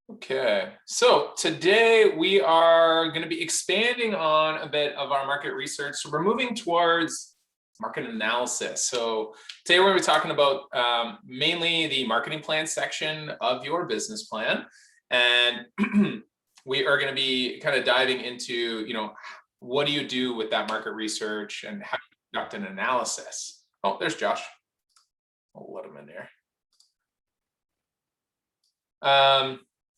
Okay, so today we are going to be expanding on a bit of our market research. So we're moving towards market analysis. So today we're going to be talking about mainly the marketing plan section of your business plan. And we are going to be kind of diving into, what do you do with that market research and how do you conduct an analysis? Oh, there's Josh. I'll let him in here.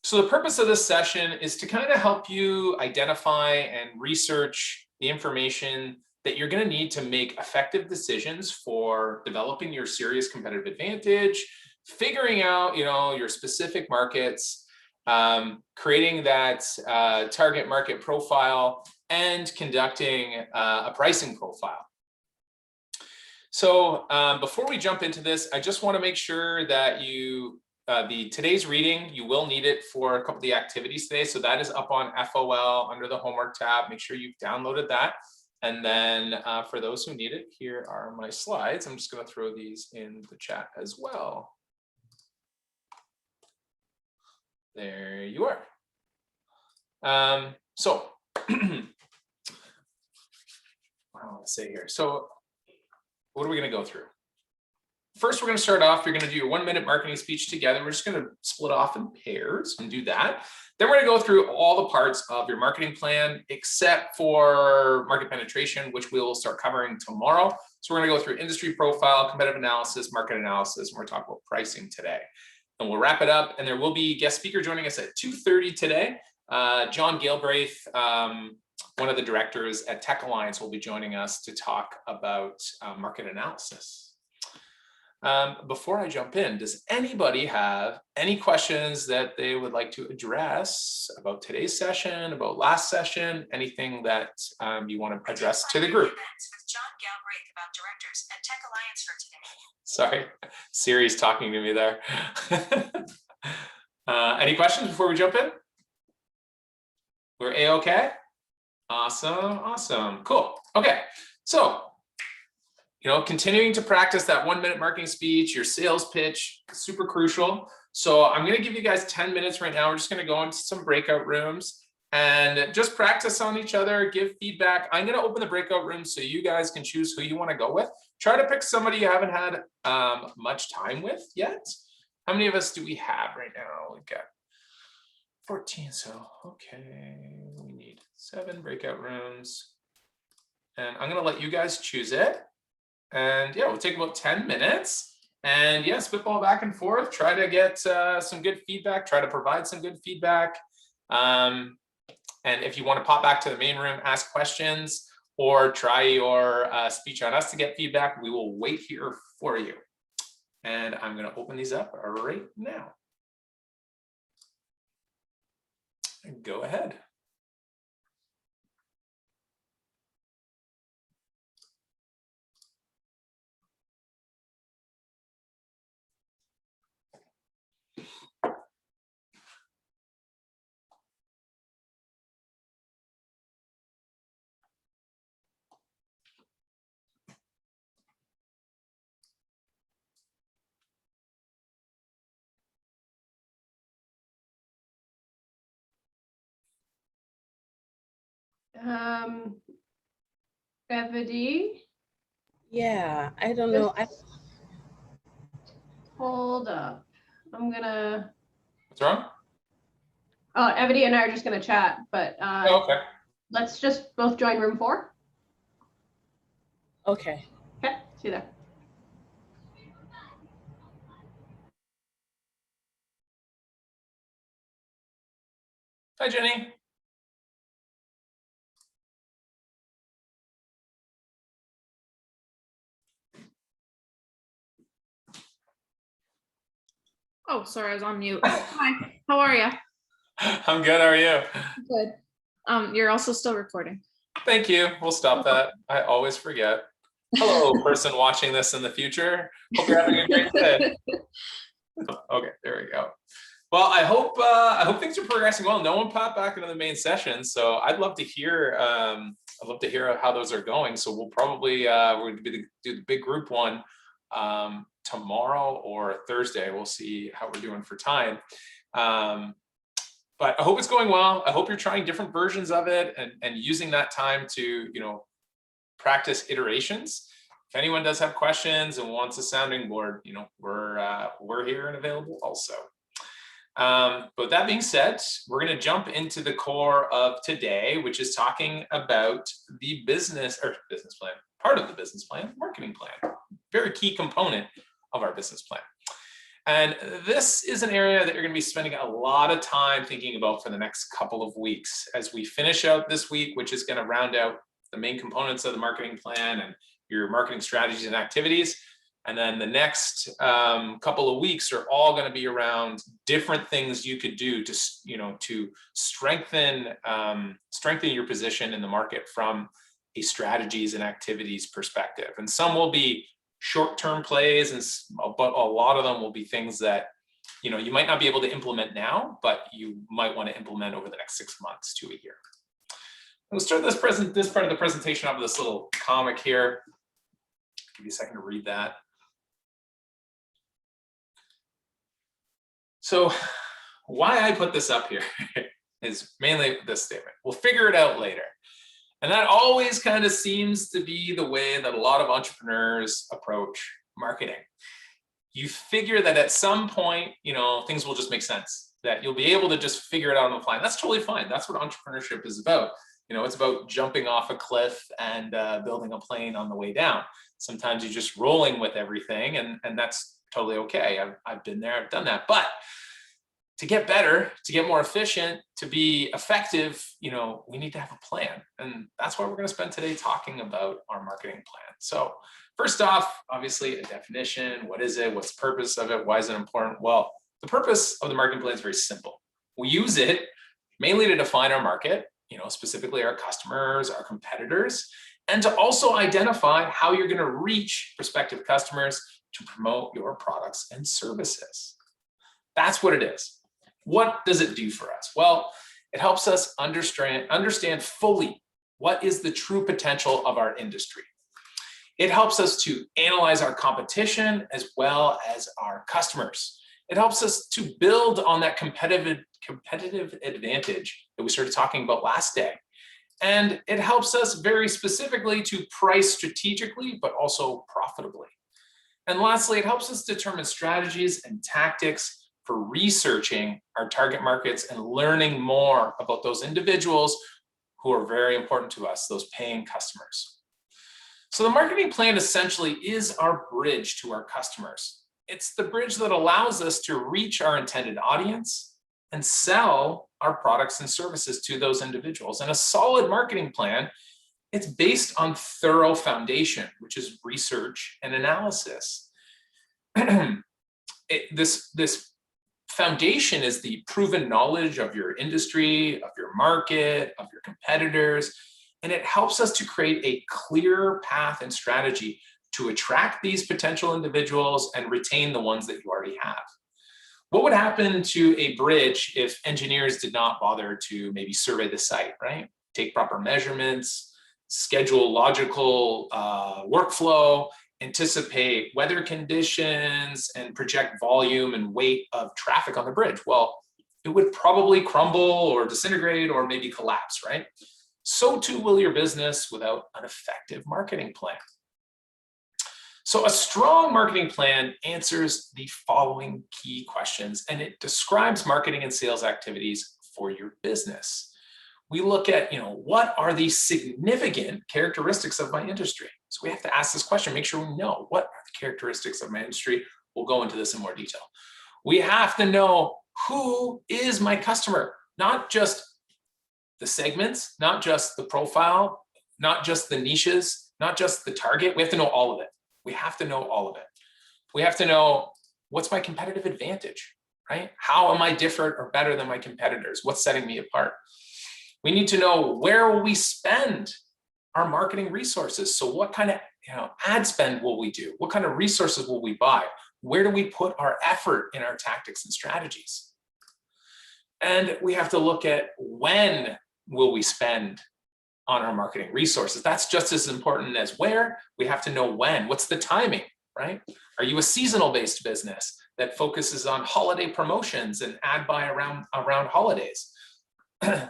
So the purpose of this session is to kind of help you identify and research the information that you're going to need to make effective decisions for developing your serious competitive advantage, figuring out, your specific markets, creating that target market profile, and conducting a pricing profile. So before we jump into this, I just want to make sure that today's reading, you will need it for a couple of the activities today. So that is up on FOL under the homework tab. Make sure you've downloaded that. And then for those who need it, here are my slides. I'm just going to throw these in the chat as well. There you are. Let's see here. So what are we going to go through? First, we're going to start off. You're going to do your 1-minute marketing speech together. We're just going to split off in pairs and do that. Then we're going to go through all the parts of your marketing plan, except for market penetration, which we'll start covering tomorrow. So we're going to go through industry profile, competitive analysis, market analysis, and we're talking about pricing today. And we'll wrap it up. And there will be a guest speaker joining us at 2:30 today. John Galbraith, one of the directors at Tech Alliance, will be joining us to talk about market analysis. Before I jump in, does anybody have any questions that they would like to address about today's session, about last session, anything that you want to address to the group? With John Galbraith about directors at Tech Alliance for today. Sorry, Siri's talking to me there. Any questions before we jump in? We're A-okay? Awesome, cool. Okay, so continuing to practice that 1-minute marketing speech, your sales pitch, super crucial. So I'm going to give you guys 10 minutes right now. We're just going to go into some breakout rooms and just practice on each other, give feedback. I'm going to open the breakout rooms so you guys can choose who you want to go with. Try to pick somebody you haven't had much time with yet. How many of us do we have right now? We've got 14, so okay, we need 7 breakout rooms. And I'm going to let you guys choose it. And yeah, we'll take about 10 minutes and yeah, spitball back and forth, try to get some good feedback, try to provide some good feedback. And if you want to pop back to the main room, ask questions or try your speech on us to get feedback, we will wait here for you. And I'm going to open these up right now. Go ahead. Bevity. Yeah, I don't know. Hold up. I'm gonna. What's wrong? Oh, Evity and I are just gonna chat, but Okay. Let's just both join room 4. Okay. Okay, see you there. Hi, Jenny. Oh, sorry, I was on mute. Hi, how are you? I'm good. How are you? Good. You're also still recording. Thank you. We'll stop that. I always forget. Hello, person watching this in the future. Hope you're having a great day. Okay, there we go. Well, I hope things are progressing well. No one popped back into the main session, so I'd love to hear. I'd love to hear how those are going. So we'll probably we're going to do the big group one tomorrow or Thursday. We'll see how we're doing for time. But I hope it's going well. I hope you're trying different versions of it and using that time to, practice iterations. If anyone does have questions and wants a sounding board, we're here and available also. But with that being said, we're going to jump into the core of today, which is talking about the business plan, part of the business plan, marketing plan, very key component of our business plan. And this is an area that you're going to be spending a lot of time thinking about for the next couple of weeks as we finish out this week, which is going to round out the main components of the marketing plan and your marketing strategies and activities. And then the next couple of weeks are all going to be around different things you could do to strengthen your position in the market from a strategies and activities perspective. And some will be short-term plays, but a lot of them will be things that you might not be able to implement now, but you might want to implement over the next 6 months to a year. We'll start this part of the presentation off with this little comic here. Give you a second to read that. So why I put this up here is mainly this statement. We'll figure it out later. And that always kind of seems to be the way that a lot of entrepreneurs approach marketing. You figure that at some point, things will just make sense, that you'll be able to just figure it out on the fly. And that's totally fine. That's what entrepreneurship is about. It's about jumping off a cliff and building a plane on the way down. Sometimes you're just rolling with everything, and that's totally okay. I've been there, I've done that. But to get better, to get more efficient, to be effective, we need to have a plan. And that's why we're going to spend today talking about our marketing plan. So first off, obviously a definition. What is it? What's the purpose of it? Why is it important? Well, the purpose of the marketing plan is very simple. We use it mainly to define our market, specifically our customers, our competitors, and to also identify how you're going to reach prospective customers to promote your products and services. That's what it is. What does it do for us? Well, it helps us understand fully what is the true potential of our industry. It helps us to analyze our competition as well as our customers. It helps us to build on that competitive advantage that we started talking about last day. And it helps us very specifically to price strategically, but also profitably. And lastly, it helps us determine strategies and tactics for researching our target markets and learning more about those individuals who are very important to us, those paying customers. So the marketing plan essentially is our bridge to our customers. It's the bridge that allows us to reach our intended audience and sell our products and services to those individuals. And a solid marketing plan, it's based on thorough foundation, which is research and analysis. This foundation is the proven knowledge of your industry, of your market, of your competitors, and it helps us to create a clear path and strategy to attract these potential individuals and retain the ones that you already have. What would happen to a bridge if engineers did not bother to maybe survey the site, right? Take proper measurements, schedule logical workflow, anticipate weather conditions, and project volume and weight of traffic on the bridge? Well, it would probably crumble or disintegrate or maybe collapse, right? So too will your business without an effective marketing plan. So a strong marketing plan answers the following key questions, and it describes marketing and sales activities for your business. We look at, what are the significant characteristics of my industry? So we have to ask this question, make sure we know what are the characteristics of my industry. We'll go into this in more detail. We have to know who is my customer, not just the segments, not just the profile, not just the niches, not just the target. We have to know all of it. We have to know all of it. We have to know what's my competitive advantage, right? How am I different or better than my competitors? What's setting me apart? We need to know where will we spend our marketing resources. So what kind of ad spend will we do? What kind of resources will we buy? Where do we put our effort in our tactics and strategies? And we have to look at when will we spend on our marketing resources. That's just as important as where. We have to know when. What's the timing, right? Are you a seasonal based business? that focuses on holiday promotions and ad buy around holidays.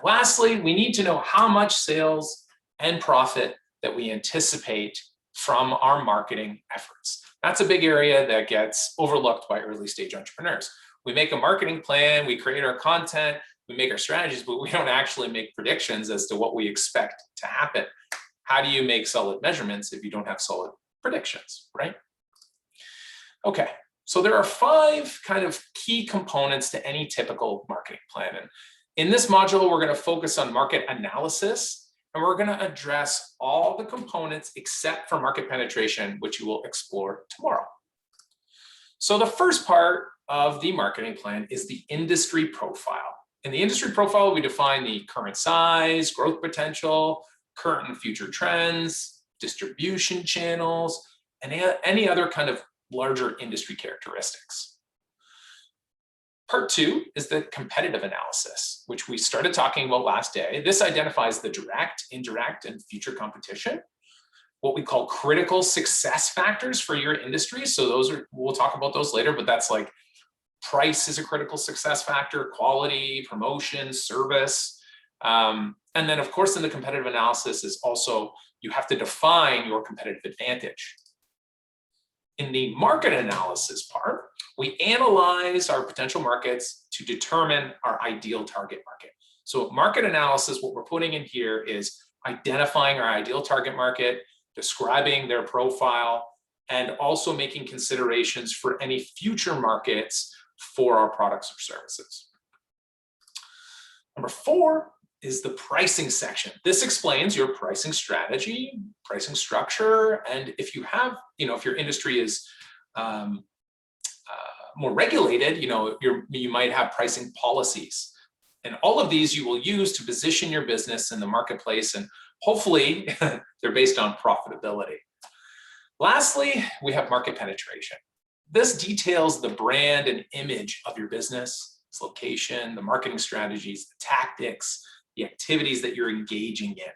Lastly, we need to know how much sales and profit that we anticipate from our marketing efforts. That's a big area that gets overlooked by early stage entrepreneurs. We make a marketing plan, we create our content, we make our strategies, but we don't actually make predictions as to what we expect to happen. How do you make solid measurements if you don't have solid predictions, right? Okay, so there are 5 kind of key components to any typical marketing plan. And in this module, we're going to focus on market analysis, and we're going to address all the components except for market penetration, which you will explore tomorrow. So the first part of the marketing plan is the industry profile. In the industry profile, we define the current size, growth potential, current and future trends, distribution channels, and any other kind of larger industry characteristics. Part 2 is the competitive analysis, which we started talking about last day. This identifies the direct, indirect, and future competition, what we call critical success factors for your industry. So we'll talk about those later, but that's like price is a critical success factor, quality, promotion, service. And then of course in the competitive analysis is also, you have to define your competitive advantage. In the market analysis part, we analyze our potential markets to determine our ideal target market. So market analysis, what we're putting in here is identifying our ideal target market, describing their profile, and also making considerations for any future markets for our products or services. Number 4 is the pricing section. This explains your pricing strategy, pricing structure, and if you have, if your industry is more regulated, you might have pricing policies. And all of these you will use to position your business in the marketplace, and hopefully they're based on profitability. Lastly, we have market penetration. This details the brand and image of your business, its location, the marketing strategies, the tactics, the activities that you're engaging in.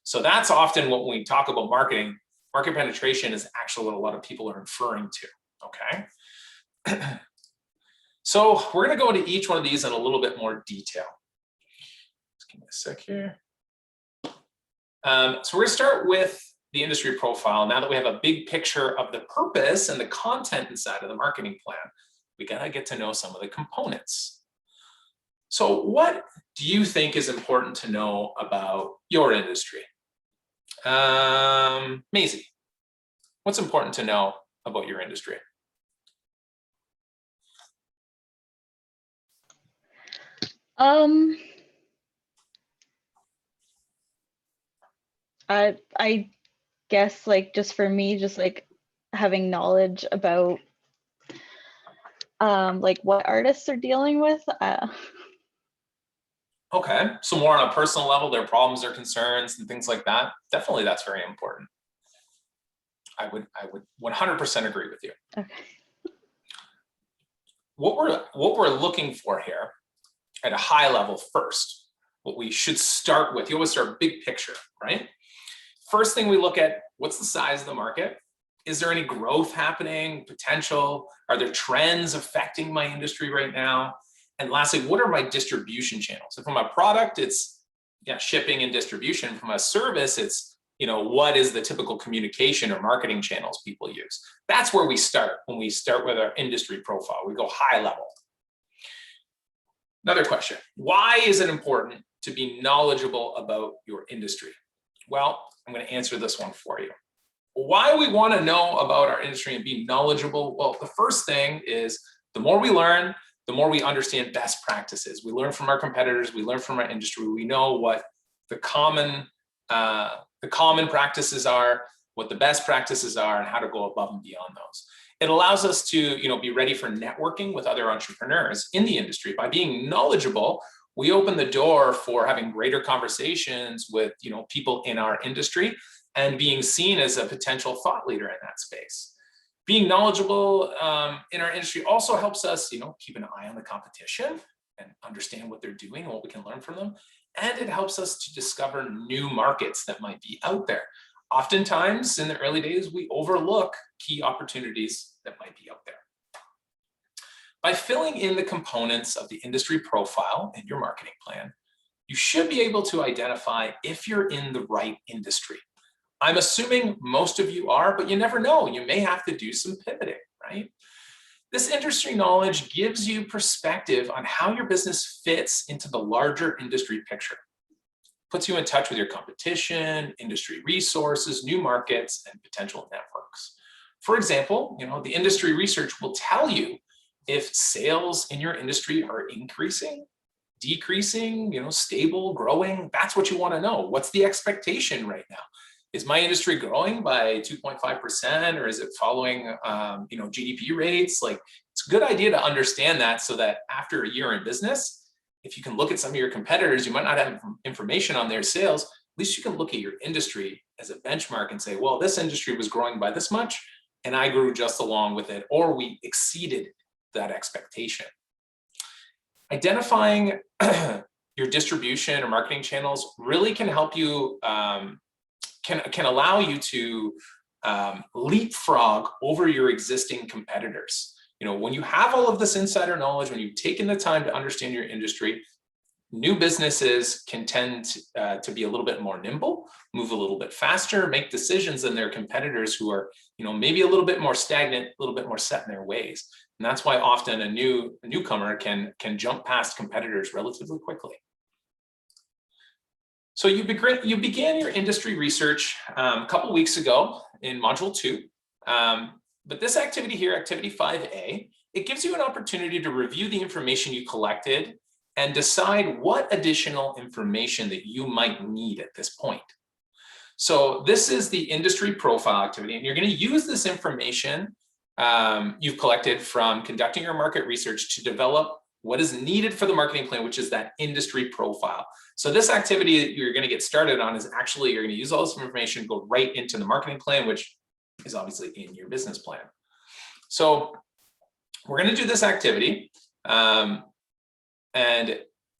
So that's often what when we talk about marketing, market penetration is actually what a lot of people are referring to, okay? So we're gonna go into each one of these in a little bit more detail. Just give me a sec here. So we're gonna start with the industry profile. Now that we have a big picture of the purpose and the content inside of the marketing plan, we gotta get to know some of the components. So what do you think is important to know about your industry? Maisie, what's important to know about your industry? I guess like just for me, just like having knowledge about like what artists are dealing with. Okay, so more on a personal level, their problems, their concerns, and things like that. Definitely, that's very important. I would 100% agree with you. Okay. What we're looking for here at a high level first, what we should start with, you always start big picture, right? First thing we look at, what's the size of the market? Is there any growth happening, potential? Are there trends affecting my industry right now? And lastly, what are my distribution channels? So from a product, it's shipping and distribution. From a service, it's what is the typical communication or marketing channels people use? That's where we start when we start with our industry profile. We go high level. Another question, why is it important to be knowledgeable about your industry? Well, I'm going to answer this one for you. Why we want to know about our industry and be knowledgeable? Well, the first thing is the more we learn, the more we understand best practices. We learn from our competitors, we learn from our industry, we know what the common practices are, what the best practices are, and how to go above and beyond those. It allows us to be ready for networking with other entrepreneurs in the industry. By being knowledgeable, we open the door for having greater conversations with people in our industry and being seen as a potential thought leader in that space. Being knowledgeable in our industry also helps us, keep an eye on the competition and understand what they're doing and what we can learn from them. And it helps us to discover new markets that might be out there. Oftentimes in the early days, we overlook key opportunities that might be out there. By filling in the components of the industry profile in your marketing plan, you should be able to identify if you're in the right industry. I'm assuming most of you are, but you never know. You may have to do some pivoting, right? This industry knowledge gives you perspective on how your business fits into the larger industry picture. Puts you in touch with your competition, industry resources, new markets, and potential networks. For example, the industry research will tell you if sales in your industry are increasing, decreasing, stable, growing. That's what you want to know. What's the expectation right now? Is my industry growing by 2.5%, or is it following GDP rates? Like, it's a good idea to understand that, so that after a year in business, if you can look at some of your competitors, you might not have information on their sales, at least you can look at your industry as a benchmark and say, well, this industry was growing by this much and I grew just along with it, or we exceeded that expectation. Identifying your distribution or marketing channels really can help you, can allow you to leapfrog over your existing competitors. When you have all of this insider knowledge, when you've taken the time to understand your industry, new businesses can tend to be a little bit more nimble, move a little bit faster, make decisions than their competitors who are, maybe a little bit more stagnant, a little bit more set in their ways. And that's why often a newcomer can jump past competitors relatively quickly. So you began your industry research a couple weeks ago in module 2. But this activity here, activity 5A, it gives you an opportunity to review the information you collected and decide what additional information that you might need at this point. So this is the industry profile activity, and you're going to use this information you've collected from conducting your market research to develop what is needed for the marketing plan, which is that industry profile. So this activity that you're going to get started on is actually, you're going to use all this information, go right into the marketing plan, which is obviously in your business plan. So we're going to do this activity, and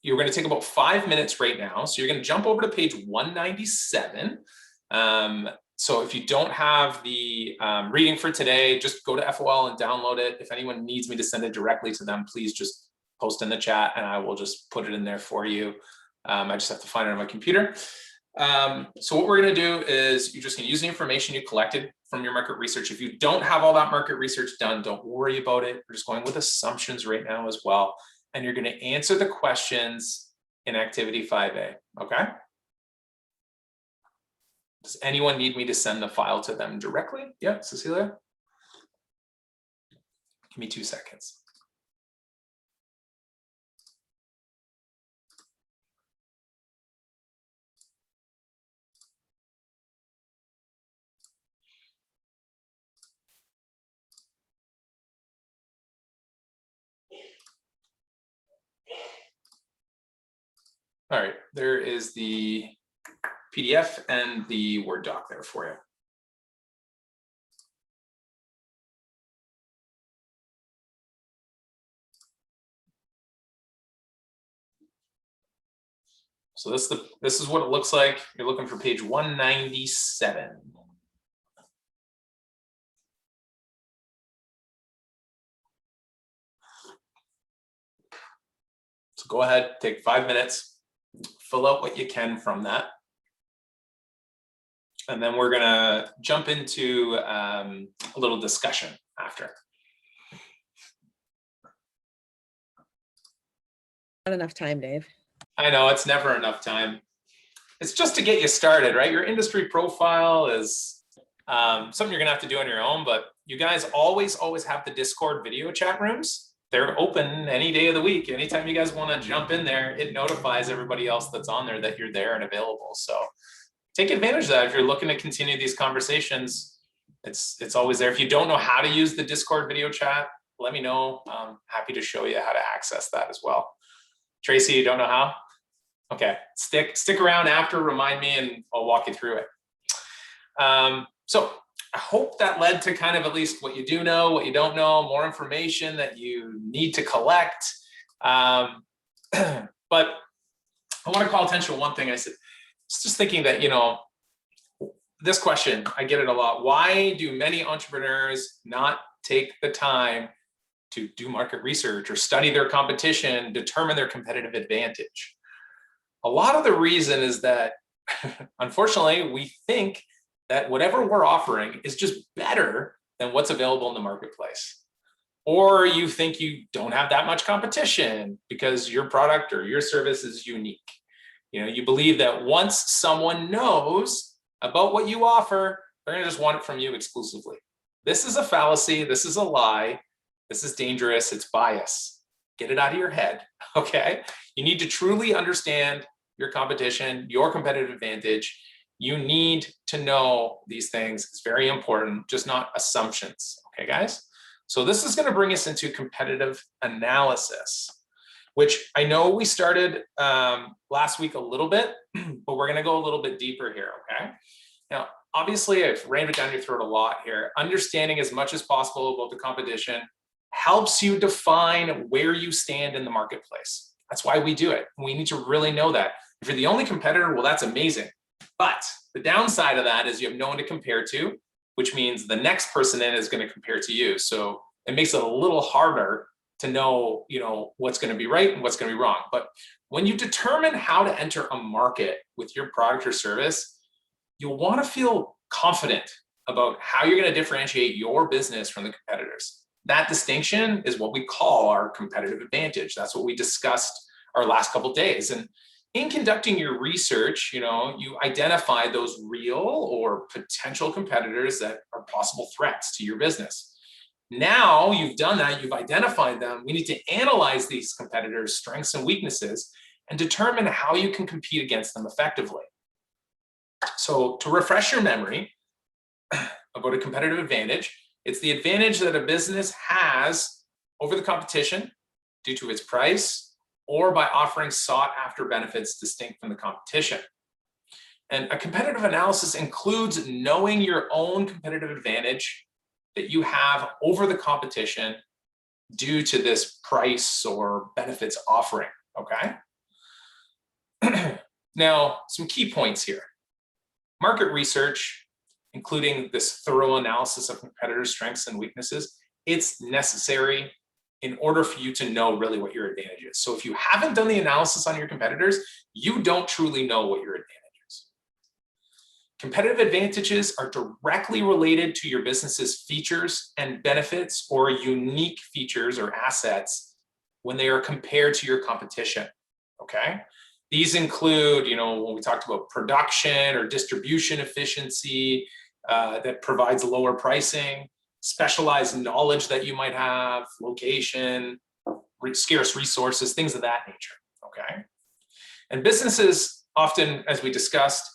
you're going to take about 5 minutes right now. So you're going to jump over to page 197. So if you don't have the reading for today, just go to FOL and download it. If anyone needs me to send it directly to them, please just post in the chat and I will just put it in there for you. I just have to find it on my computer. So what we're going to do is you're just going to use the information you collected from your market research. If you don't have all that market research done, don't worry about it. We're just going with assumptions right now as well. And you're going to answer the questions in activity 5A, okay? Does anyone need me to send the file to them directly? Yeah, Cecilia? Give me 2 seconds. All right, there is the PDF and the Word doc there for you. So this is what it looks like. You're looking for page 197. So go ahead, take 5 minutes, fill out what you can from that. And then we're gonna jump into a little discussion after. Not enough time, Dave. I know, it's never enough time. It's just to get you started, right? Your industry profile is something you're gonna have to do on your own, but you guys always have the Discord video chat rooms. They're open any day of the week. Anytime you guys wanna jump in there, it notifies everybody else that's on there that you're there and available. So take advantage of that. If you're looking to continue these conversations, it's always there. If you don't know how to use the Discord video chat, let me know. I'm happy to show you how to access that as well. Tracy, you don't know how? Okay, stick around after, remind me, and I'll walk you through it. So I hope that led to kind of at least what you do know, what you don't know, more information that you need to collect. But I want to call attention to one thing I said. Just thinking that, this question, I get it a lot. Why do many entrepreneurs not take the time to do market research or study their competition, determine their competitive advantage. A lot of the reason is that, unfortunately, we think that whatever we're offering is just better than what's available in the marketplace. Or you think you don't have that much competition because your product or your service is unique. You believe that once someone knows about what you offer, they're going to just want it from you exclusively. This is a fallacy. This is a lie. This is dangerous. It's bias. Get it out of your head, okay? You need to truly understand your competition, your competitive advantage. You need to know these things. It's very important, just not assumptions, okay, guys? So this is going to bring us into competitive analysis, which I know we started last week a little bit, but we're going to go a little bit deeper here, okay? Now, obviously, I've rammed it down your throat a lot here. Understanding as much as possible about the competition helps you define where you stand in the marketplace. That's why we do it. We need to really know that. If you're the only competitor, well, that's amazing. But the downside of that is you have no one to compare to, which means the next person in is going to compare to you. So it makes it a little harder to know, what's going to be right and what's going to be wrong. But when you determine how to enter a market with your product or service, you'll want to feel confident about how you're going to differentiate your business from the competitors. That distinction is what we call our competitive advantage. That's what we discussed our last couple of days. And in conducting your research, you identify those real or potential competitors that are possible threats to your business. Now you've done that, you've identified them. We need to analyze these competitors' strengths and weaknesses and determine how you can compete against them effectively. So to refresh your memory about a competitive advantage, it's the advantage that a business has over the competition due to its price or by offering sought after benefits distinct from the competition. And a competitive analysis includes knowing your own competitive advantage that you have over the competition due to this price or benefits offering, okay? Now, some key points here. Market research, including this thorough analysis of competitors' strengths and weaknesses, it's necessary in order for you to know really what your advantage is. So if you haven't done the analysis on your competitors, you don't truly know what your advantage is. Competitive advantages are directly related to your business's features and benefits or unique features or assets when they are compared to your competition, okay? These include, when we talked about production or distribution efficiency that provides lower pricing, specialized knowledge that you might have, location, scarce resources, things of that nature, okay? And businesses often, as we discussed,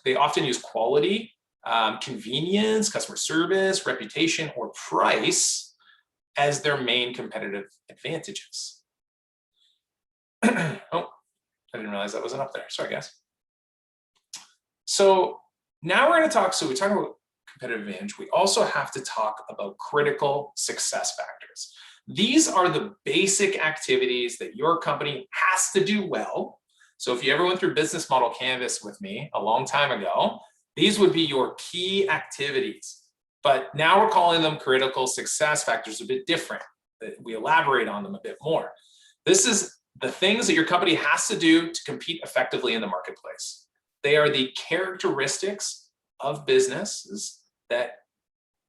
they often use quality, convenience, customer service, reputation, or price as their main competitive advantages. Oh, I didn't realize that wasn't up there. Sorry, guys. So now we're going to talk, so we talk about competitive advantage. We also have to talk about critical success factors. These are the basic activities that your company has to do well. So if you ever went through Business Model Canvas with me a long time ago, these would be your key activities. But now we're calling them critical success factors, a bit different. We elaborate on them a bit more. This is the things that your company has to do to compete effectively in the marketplace. They are the characteristics of businesses that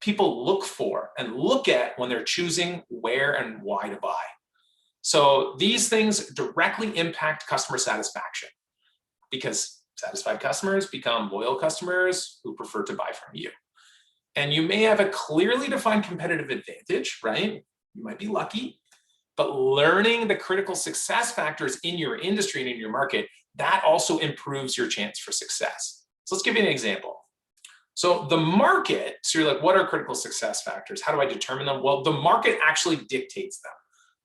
people look for and look at when they're choosing where and why to buy. So these things directly impact customer satisfaction because satisfied customers become loyal customers who prefer to buy from you. And you may have a clearly defined competitive advantage, right? You might be lucky, but learning the critical success factors in your industry and in your market, that also improves your chance for success. So let's give you an example. So the market, so you're like, what are critical success factors? How do I determine them? Well, the market actually dictates them.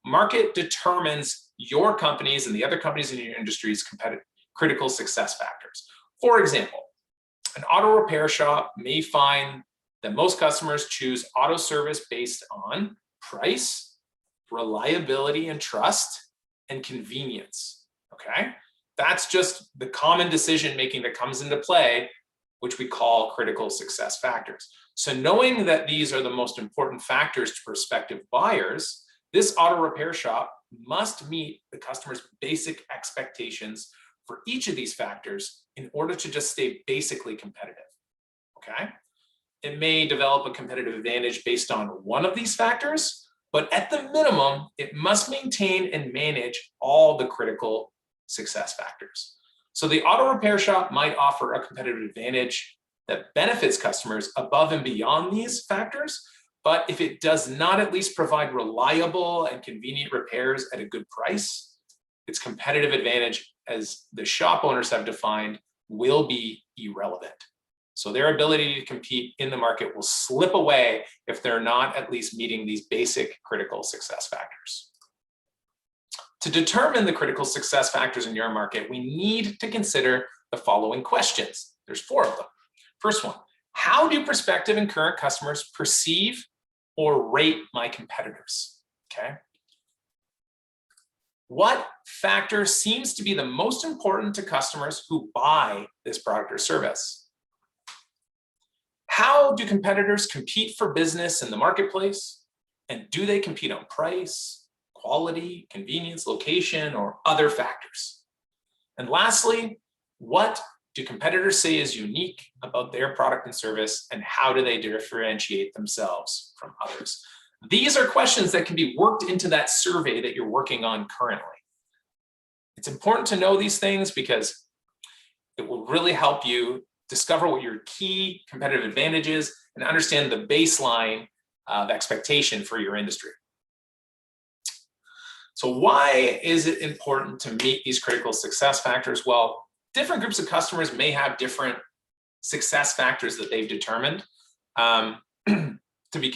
Market determines your companies and the other companies in your industry's critical success factors. For example, an auto repair shop may find that most customers choose auto service based on price, reliability and trust, and convenience, okay? That's just the common decision-making that comes into play which we call critical success factors. So knowing that these are the most important factors to prospective buyers, this auto repair shop must meet the customer's basic expectations for each of these factors in order to just stay basically competitive, okay? It may develop a competitive advantage based on one of these factors, but at the minimum, it must maintain and manage all the critical success factors. So the auto repair shop might offer a competitive advantage that benefits customers above and beyond these factors, but if it does not at least provide reliable and convenient repairs at a good price, its competitive advantage, as the shop owners have defined, will be irrelevant. So their ability to compete in the market will slip away if they're not at least meeting these basic critical success factors. To determine the critical success factors in your market, we need to consider the following questions. There's 4 of them. First one, how do prospective and current customers perceive or rate my competitors? Okay. What factor seems to be the most important to customers who buy this product or service? How do competitors compete for business in the marketplace? And do they compete on price, quality, convenience, location, or other factors? And lastly, what do competitors say is unique about their product and service, and how do they differentiate themselves from others? These are questions that can be worked into that survey that you're working on currently. It's important to know these things because it will really help you discover what your key competitive advantage is and understand the baseline of expectation for your industry. So why is it important to meet these critical success factors? Well, different groups of customers may have different success factors that they've determined to be,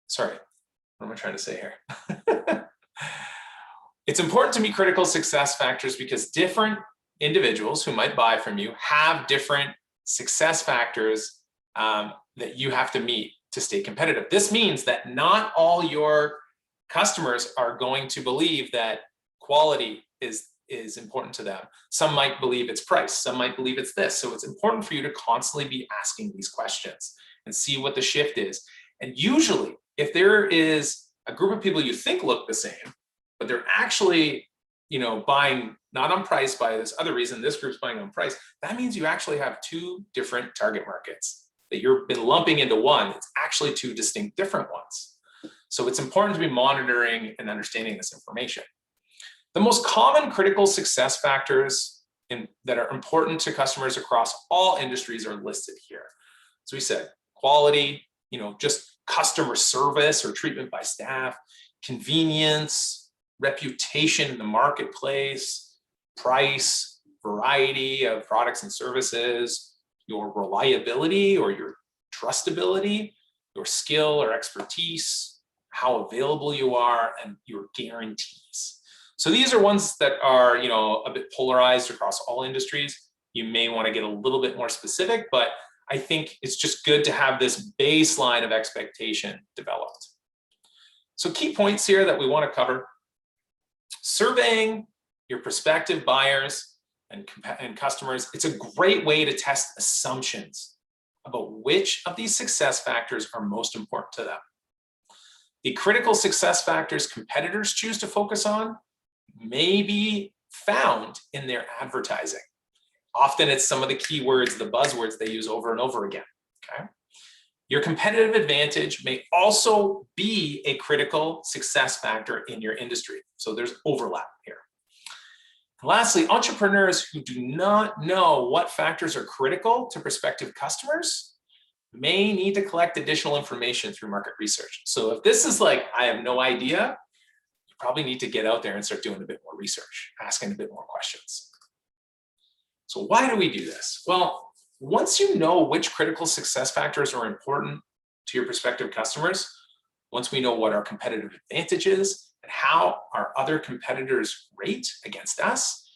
sorry, what am I trying to say here? It's important to meet critical success factors because different individuals who might buy from you have different success factors that you have to meet to stay competitive. This means that not all your customers are going to believe that quality is important to them. Some might believe it's price, some might believe it's this. So it's important for you to constantly be asking these questions and see what the shift is. And usually, if there is a group of people you think look the same, but they're actually, buying not on price by this other reason, this group's buying on price, that means you actually have 2 different target markets that you've been lumping into one. It's actually 2 distinct different ones. So it's important to be monitoring and understanding this information. The most common critical success factors that are important to customers across all industries are listed here. So we said quality, just customer service or treatment by staff, convenience, reputation in the marketplace, price, variety of products and services, your reliability or your trustability, your skill or expertise, how available you are, and your guarantees. So these are ones that are, a bit polarized across all industries. You may want to get a little bit more specific, but I think it's just good to have this baseline of expectation developed. So key points here that we want to cover: surveying your prospective buyers and customers. It's a great way to test assumptions about which of these success factors are most important to them. The critical success factors competitors choose to focus on may be found in their advertising. Often it's some of the keywords, the buzzwords they use over and over again, okay? Your competitive advantage may also be a critical success factor in your industry. So there's overlap here. And lastly, entrepreneurs who do not know what factors are critical to prospective customers may need to collect additional information through market research. So if this is like, I have no idea, you probably need to get out there and start doing a bit more research, asking a bit more questions. So why do we do this? Well, once you know which critical success factors are important to your prospective customers, once we know what our competitive advantage is and how our other competitors rate against us,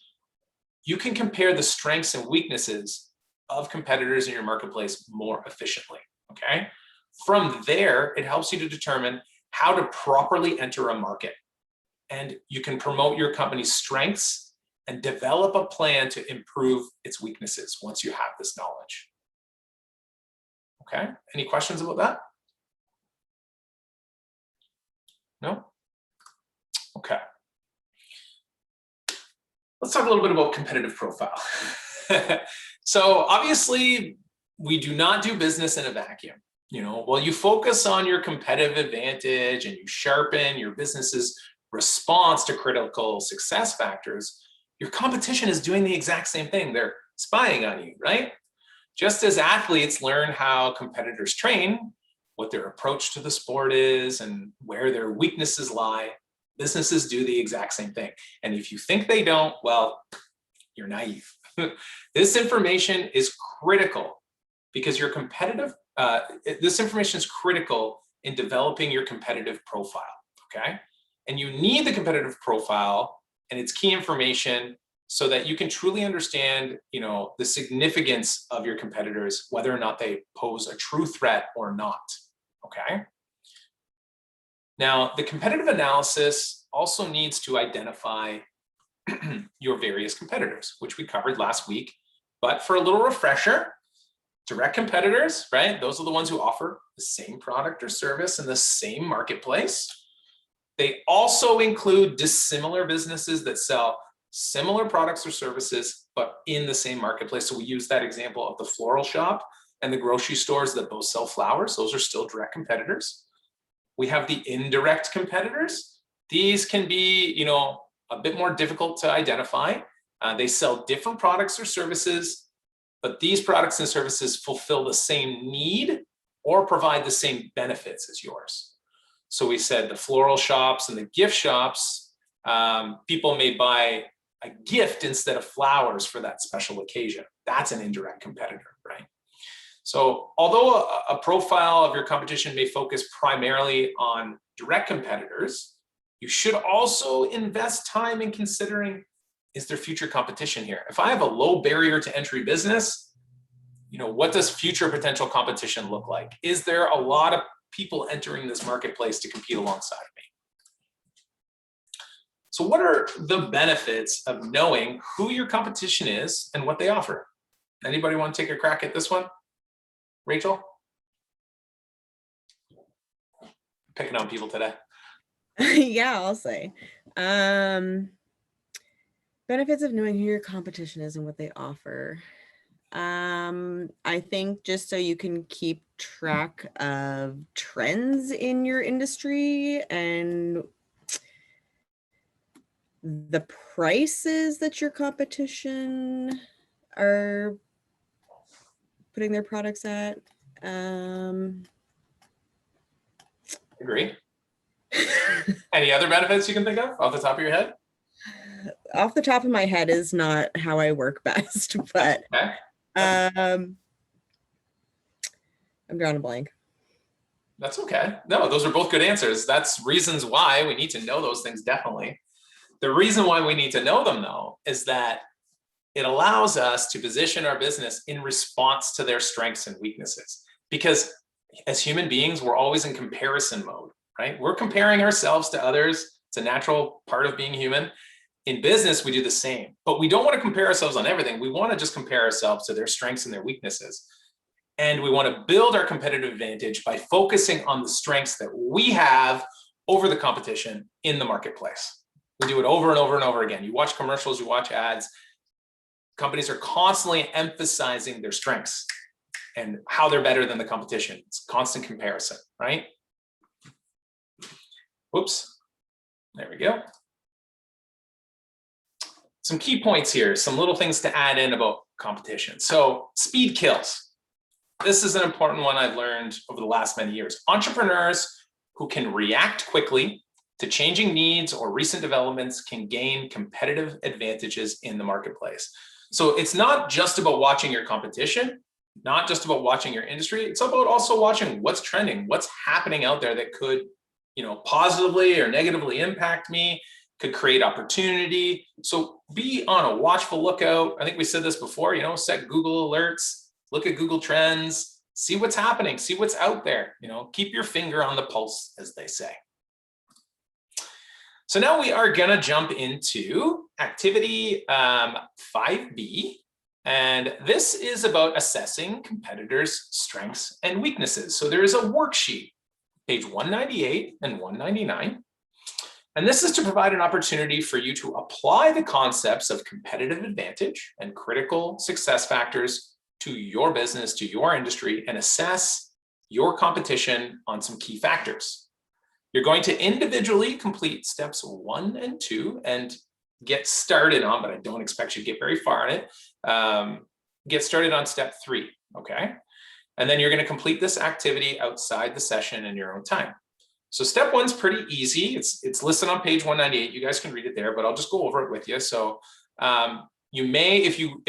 you can compare the strengths and weaknesses of competitors in your marketplace more efficiently, okay? From there, it helps you to determine how to properly enter a market. And you can promote your company's strengths and develop a plan to improve its weaknesses once you have this knowledge. Okay, any questions about that? No? Okay. Let's talk a little bit about competitive profile. So obviously, we do not do business in a vacuum. You know, while you focus on your competitive advantage and you sharpen your business's response to critical success factors, your competition is doing the exact same thing. They're spying on you, right? Just as athletes learn how competitors train, what their approach to the sport is, and where their weaknesses lie, businesses do the exact same thing. And if you think they don't, well, you're naive. This information is critical because your competitive, this information is critical in developing your competitive profile, okay? And you need the competitive profile and its key information so that you can truly understand, you know, the significance of your competitors, whether or not they pose a true threat or not, okay? Now, the competitive analysis also needs to identify your various competitors, which we covered last week. But for a little refresher, direct competitors, right? Those are the ones who offer the same product or service in the same marketplace. They also include dissimilar businesses that sell similar products or services, but in the same marketplace. So we use that example of the floral shop and the grocery stores that both sell flowers. Those are still direct competitors. We have the indirect competitors. These can be, you know, a bit more difficult to identify. They sell different products or services, but these products and services fulfill the same need or provide the same benefits as yours. So we said the floral shops and the gift shops, people may buy a gift instead of flowers for that special occasion. That's an indirect competitor, right? So although a profile of your competition may focus primarily on direct competitors, you should also invest time in considering, is there future competition here? If I have a low barrier to entry business, you know, what does future potential competition look like? Is there a lot of people entering this marketplace to compete alongside me? So what are the benefits of knowing who your competition is and what they offer? Anybody want to take a crack at this one? Rachel? Picking on people today. Yeah, I'll say. Benefits of knowing who your competition is and what they offer. I think just so you can keep track of trends in your industry and the prices that your competition are putting their products at. Agree. Any other benefits you can think of off the top of your head? Off the top of my head is not how I work best, but Okay. I'm drawing a blank. That's okay. No, those are both good answers. That's reasons why we need to know those things, definitely. The reason why we need to know them, though, is that it allows us to position our business in response to their strengths and weaknesses. Because as human beings, we're always in comparison mode, right? We're comparing ourselves to others. It's a natural part of being human. In business, we do the same, but we don't want to compare ourselves on everything. We want to just compare ourselves to their strengths and their weaknesses. And we want to build our competitive advantage by focusing on the strengths that we have over the competition in the marketplace. We do it over and over and over again. You watch commercials, you watch ads. Companies are constantly emphasizing their strengths and how they're better than the competition. It's constant comparison, right? Whoops. There we go. Some key points here, some little things to add in about competition. So speed kills. This is an important one I've learned over the last many years. Entrepreneurs who can react quickly to changing needs or recent developments can gain competitive advantages in the marketplace. So it's not just about watching your competition, not just about watching your industry. It's about also watching what's trending, what's happening out there that could, you know, positively or negatively impact me, could create opportunity. So be on a watchful lookout. I think we said this before, you know, set Google alerts, look at Google Trends, see what's happening, see what's out there, you know, keep your finger on the pulse, as they say. So now we are gonna jump into activity 5B, and this is about assessing competitors' strengths and weaknesses. So there is a worksheet, page 198 and 199. And this is to provide an opportunity for you to apply the concepts of competitive advantage and critical success factors to your business, to your industry, and assess your competition on some key factors. You're going to individually complete steps 1 and 2 and get started on, but I don't expect you to get very far on it. Get started on step 3, okay? And then you're going to complete this activity outside the session in your own time. So step 1's pretty easy. It's listed on page 198. You guys can read it there, but I'll just go over it with you. So you may, if you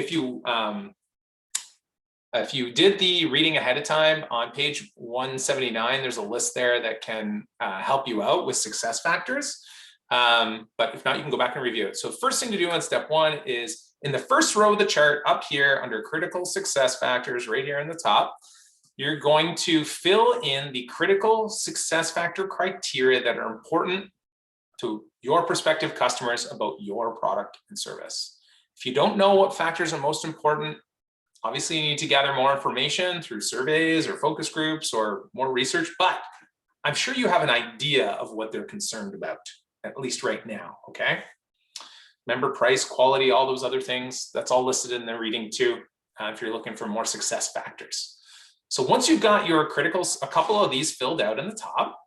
did the reading ahead of time on page 179, there's a list there that can help you out with success factors. But if not, you can go back and review it. So first thing to do on step 1 is in the first row of the chart up here under critical success factors right here in the top, you're going to fill in the critical success factor criteria that are important to your prospective customers about your product and service. If you don't know what factors are most important, obviously you need to gather more information through surveys or focus groups or more research, but I'm sure you have an idea of what they're concerned about, at least right now, okay? Member price, quality, all those other things, that's all listed in the reading too, if you're looking for more success factors. So once you've got your criticals, a couple of these filled out in the top,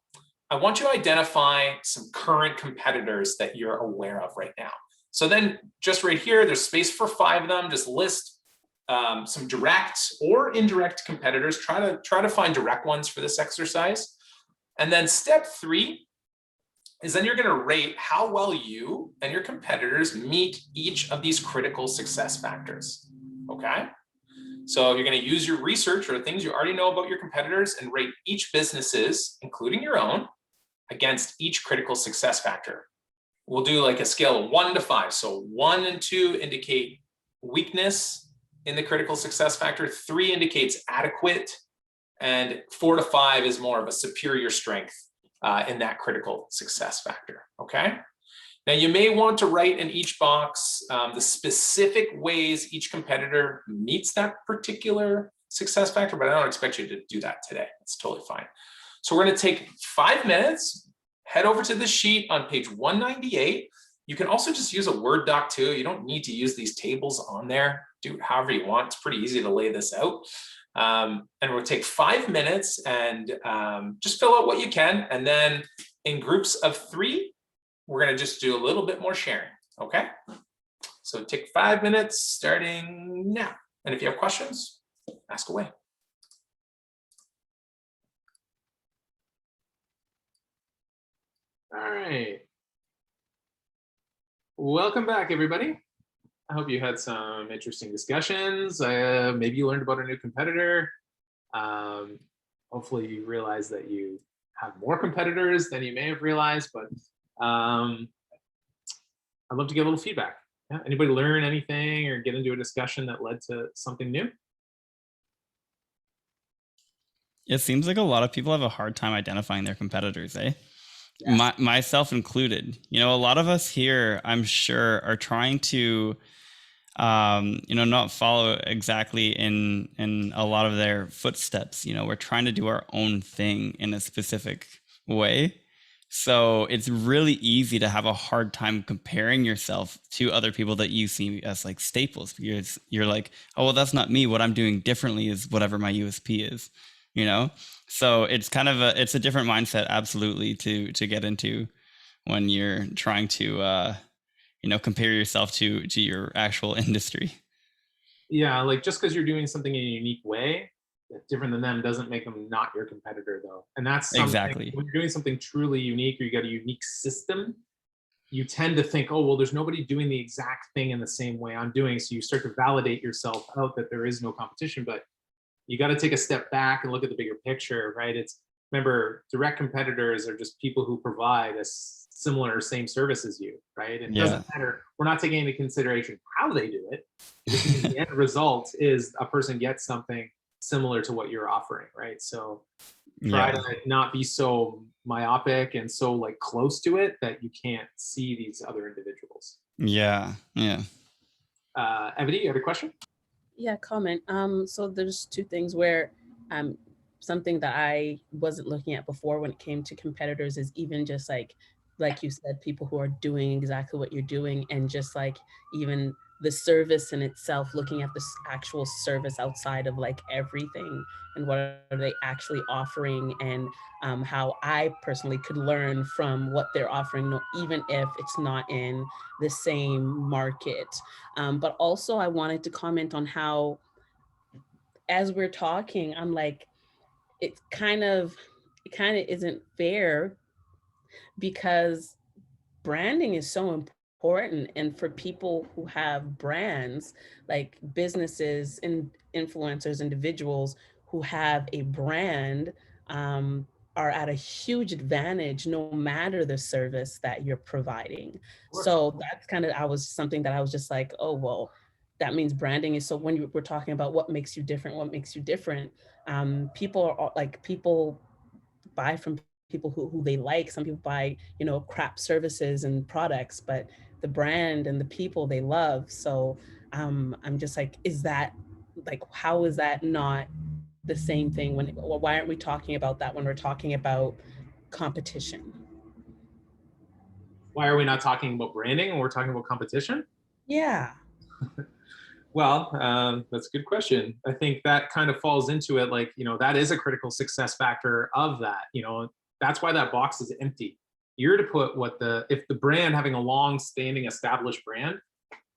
I want you to identify some current competitors that you're aware of right now. So then just right here, there's space for 5 of them. Just list some direct or indirect competitors. Try to find direct ones for this exercise. And then step 3 is then you're going to rate how well you and your competitors meet each of these critical success factors. Okay. So you're going to use your research or things you already know about your competitors and rate each business's, including your own, against each critical success factor. We'll do like a scale of 1 to 5. So 1 and 2 indicate weakness in the critical success factor. 3 indicates adequate, and 4 to 5 is more of a superior strength in that critical success factor. Okay. Now you may want to write in each box the specific ways each competitor meets that particular success factor, but I don't expect you to do that today. It's totally fine. So we're going to take 5 minutes, head over to the sheet on page 198. You can also just use a Word doc too. You don't need to use these tables on there. Do it however you want. It's pretty easy to lay this out. And we'll take 5 minutes and just fill out what you can. And then in groups of 3, we're going to just do a little bit more sharing. Okay. So take 5 minutes starting now. And if you have questions, ask away. All right. Welcome back, everybody. I hope you had some interesting discussions. Maybe you learned about a new competitor. Hopefully you realize that you have more competitors than you may have realized, but I'd love to get a little feedback. Yeah? Anybody learn anything or get into a discussion that led to something new? It seems like a lot of people have a hard time identifying their competitors, eh? Yeah. Myself included. You know, a lot of us here, I'm sure, are trying to, not follow exactly in a lot of their footsteps. You know, we're trying to do our own thing in a specific way. So it's really easy to have a hard time comparing yourself to other people that you see as like staples, because you're like, oh, well, that's not me. What I'm doing differently is whatever my USP is, you know? So it's kind of it's a different mindset, absolutely, to get into when you're trying to, compare yourself to your actual industry. Yeah, like just because you're doing something in a unique way that's different than them doesn't make them not your competitor, though. And that's exactly when you're doing something truly unique, or you got a unique system, you tend to think, oh, well, there's nobody doing the exact thing in the same way I'm doing. So you start to validate yourself out that there is no competition, but you got to take a step back and look at the bigger picture, right? Remember, direct competitors are just people who provide a similar or same service as you, right? It doesn't matter. We're not taking into consideration how they do it. The end result is a person gets something similar to what you're offering, right? So try to not be so myopic and so like close to it that you can't see these other individuals. Yeah. Yeah. Evity, you had a question? Yeah, comment. So there's two things where something that I wasn't looking at before when it came to competitors is even just like you said, people who are doing exactly what you're doing, and just like even the service in itself, looking at this actual service outside of like everything, and what are they actually offering, and how I personally could learn from what they're offering, even if it's not in the same market. But also I wanted to comment on how, as we're talking, I'm like, it kind of isn't fair, because branding is so important. And for people who have brands, like businesses and influencers, individuals who have a brand, um, are at a huge advantage no matter the service that you're providing. So that's kind of, I was something that I was just like, oh, well, that means branding is so, when we're talking about what makes you different, people are like, people buy from people who they like. Some people buy, crap services and products, but the brand and the people they love. So I'm just like, is that, like, how is that not the same thing when, or why aren't we talking about that when we're talking about competition? Why are we not talking about branding when we're talking about competition? Yeah. Well, that's a good question. I think that kind of falls into it. Like, that is a critical success factor of that. That's why that box is empty. You're to put if the brand, having a long-standing established brand,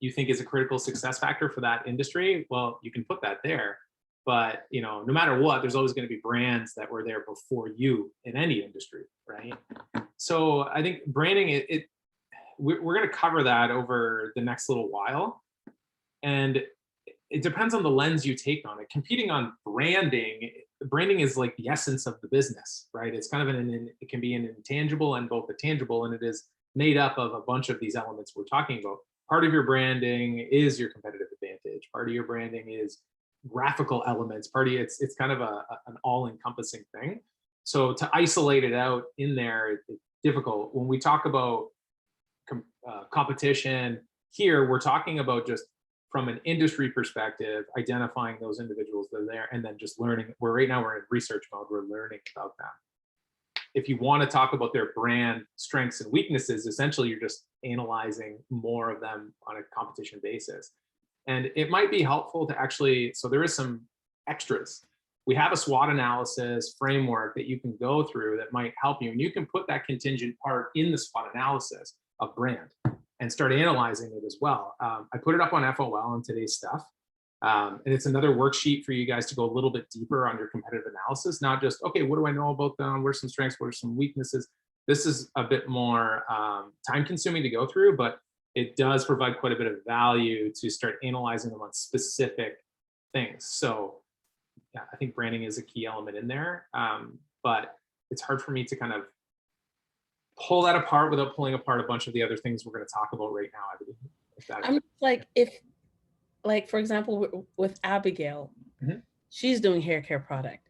you think is a critical success factor for that industry, well, you can put that there. But, no matter what, there's always going to be brands that were there before you in any industry, right? So I think branding, we're going to cover that over the next little while. And it depends on the lens you take on it. Competing on branding is like the essence of the business, right? It's kind of it can be an intangible and both a tangible, and it is made up of a bunch of these elements we're talking about. Part of your branding is your competitive advantage. Part of your branding is graphical elements. It's kind of an all-encompassing thing. So to isolate it out in there, it's difficult. When we talk about competition here, we're talking about just from an industry perspective, identifying those individuals that are there, and then just learning. Right now we're in research mode. We're learning about them. If you want to talk about their brand strengths and weaknesses, essentially you're just analyzing more of them on a competition basis. And it might be helpful to actually, so there is some extras. We have a SWOT analysis framework that you can go through that might help you. And you can put that contingent part in the SWOT analysis of brand and start analyzing it as well. I put it up on FOL in today's stuff. And it's another worksheet for you guys to go a little bit deeper on your competitive analysis, not just, okay, what do I know about them? Where's some strengths? What are some weaknesses? This is a bit more time consuming to go through, but it does provide quite a bit of value to start analyzing them on specific things. So yeah, I think branding is a key element in there, but it's hard for me to kind of pull that apart without pulling apart a bunch of the other things we're going to talk about right now. I'm like, like, for example, with Abigail, she's doing hair care product